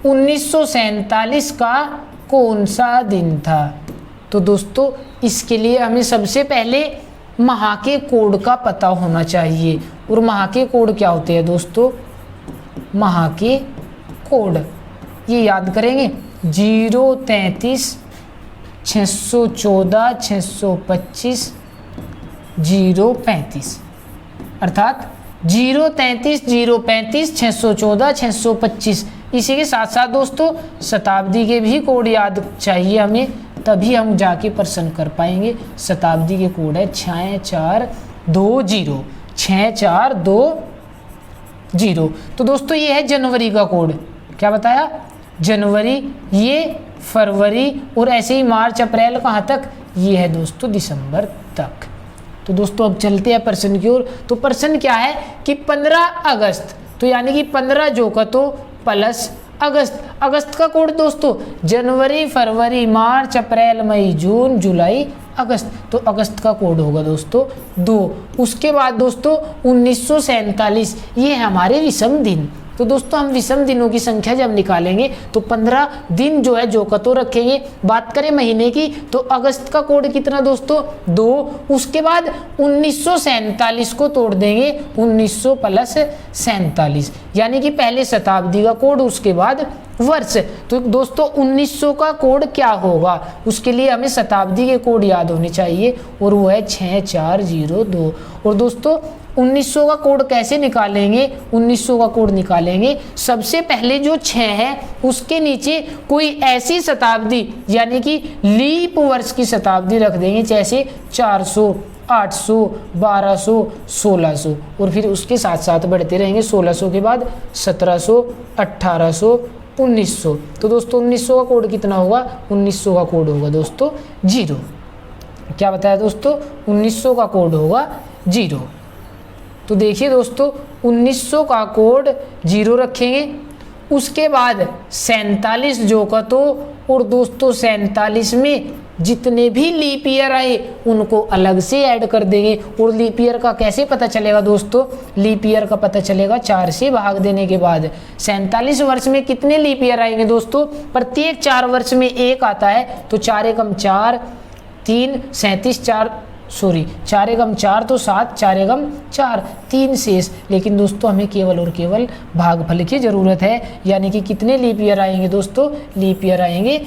1947 का कौन सा दिन था? तो दोस्तों इसके लिए हमें सबसे पहले माह के कोड का पता होना चाहिए। और माह के कोड क्या होते हैं दोस्तों? माह के कोड ये याद करेंगे, 033 614 625 035, अर्थात 033 035 614 625। इसी के साथ साथ दोस्तों शताब्दी के भी कोड याद चाहिए हमें, तभी हम जाके प्रश्न कर पाएंगे। शताब्दी के कोड है 6420 6420। तो दोस्तों ये है जनवरी का कोड। क्या बताया? जनवरी, ये फरवरी, और ऐसे ही मार्च अप्रैल कहाँ तक? ये है दोस्तों दिसंबर तक। तो दोस्तों अब चलते हैं प्रश्न की ओर। तो प्रश्न क्या है कि 15 अगस्त, तो यानी कि 15 जो का तो प्लस अगस्त। अगस्त का कोड दोस्तों जनवरी, फरवरी, मार्च, अप्रैल, मई, जून, जुलाई, अगस्त। तो अगस्त का कोड होगा दोस्तों 2। उसके बाद दोस्तों 1947, ये है हमारे विषम दिन। तो दोस्तों हम विषम दिनों की संख्या जब निकालेंगे तो 15 दिन जो है जो का तो रखेंगे। बात करें महीने की तो अगस्त का कोड कितना दोस्तों 2, उसके बाद 1947 को तोड़ देंगे 1900 प्लस 47, यानी कि पहले शताब्दी का कोड उसके बाद वर्ष। तो दोस्तों 1900 का कोड क्या होगा, उसके लिए हमें शताब्दी के कोड याद होने चाहिए और वो है 6402। और दोस्तों 1900 का कोड कैसे निकालेंगे, 1900 का कोड निकालेंगे सबसे पहले जो 6 है उसके नीचे कोई ऐसी शताब्दी यानी कि लीप वर्ष की शताब्दी रख देंगे, जैसे 400, 800, 1200, 1600 और फिर उसके साथ साथ बढ़ते रहेंगे। 1600 के बाद 1700, 1800, 1900। तो दोस्तों 1900 का कोड कितना होगा, 1900 का कोड होगा दोस्तों 0। क्या बताया दोस्तों, 1900 का कोड होगा 0। तो देखिए दोस्तों 1900 का कोड 0 रखेंगे, उसके बाद 47 जो का तो, और दोस्तों 47 में जितने भी लीप ईयर आए उनको अलग से ऐड कर देंगे। और लीप ईयर का कैसे पता चलेगा दोस्तों, लीप ईयर का पता चलेगा 4 से भाग देने के बाद। 47 वर्ष में कितने लीप ईयर आएंगे दोस्तों, प्रत्येक 4 वर्ष में एक आता है, तो 4 एकम 4, 3 37 4 एकम 4 तो 7, 4 एकम 4, 3 शेष। लेकिन दोस्तों हमें केवल और केवल भागफल की जरूरत है, यानी कि कितने लीप ईयर आएंगे दोस्तों, लीप ईयर आएंगे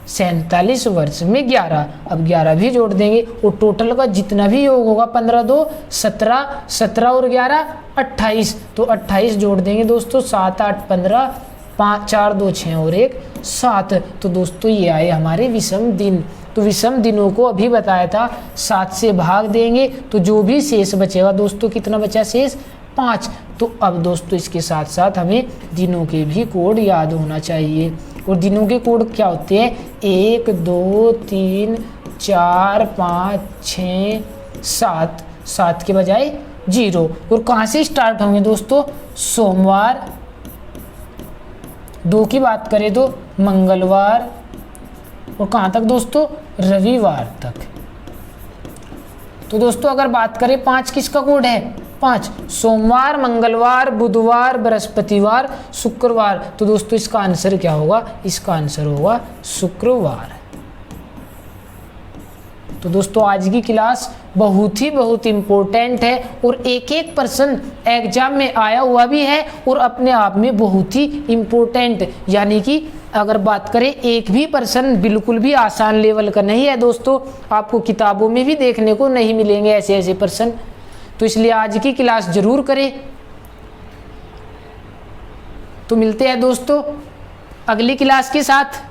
47 वर्ष में 11। अब 11 भी जोड़ देंगे और टोटल का जितना भी योग होगा 15 2 17, 17 और 11 28, तो 28 जोड़ देंगे दोस्तों, 7 8 15, 5 4 2 6 और 1 7। तो दोस्तों ये आए हमारे विषम दिन। तो विषम दिनों को अभी बताया था 7 से भाग देंगे तो जो भी शेष बचेगा दोस्तों, कितना बचा शेष 5। तो अब दोस्तों इसके साथ साथ हमें दिनों के भी कोड याद होना चाहिए। और दिनों के कोड क्या होते हैं, 1 2 3 4 5 6 7, 7 के बजाय 0। और कहाँ से स्टार्ट होंगे दोस्तों, सोमवार, 2 की बात करें तो मंगलवार, और कहाँ तक दोस्तों, रविवार तक। तो दोस्तों अगर बात करें 5 किसका कोड है, 5 सोमवार, मंगलवार, बुधवार, बृहस्पतिवार, शुक्रवार। तो दोस्तों इसका आंसर क्या होगा, इसका आंसर होगा शुक्रवार। तो दोस्तों आज की क्लास बहुत इम्पोर्टेंट है और एक प्रश्न एग्जाम में आया हुआ भी है और अपने आप में बहुत ही इम्पोर्टेंट, यानी कि अगर बात करें एक भी प्रश्न बिल्कुल भी आसान लेवल का नहीं है दोस्तों, आपको किताबों में भी देखने को नहीं मिलेंगे ऐसे प्रश्न। तो इसलिए आज की क्लास जरूर करें। तो मिलते हैं दोस्तों अगली क्लास के साथ।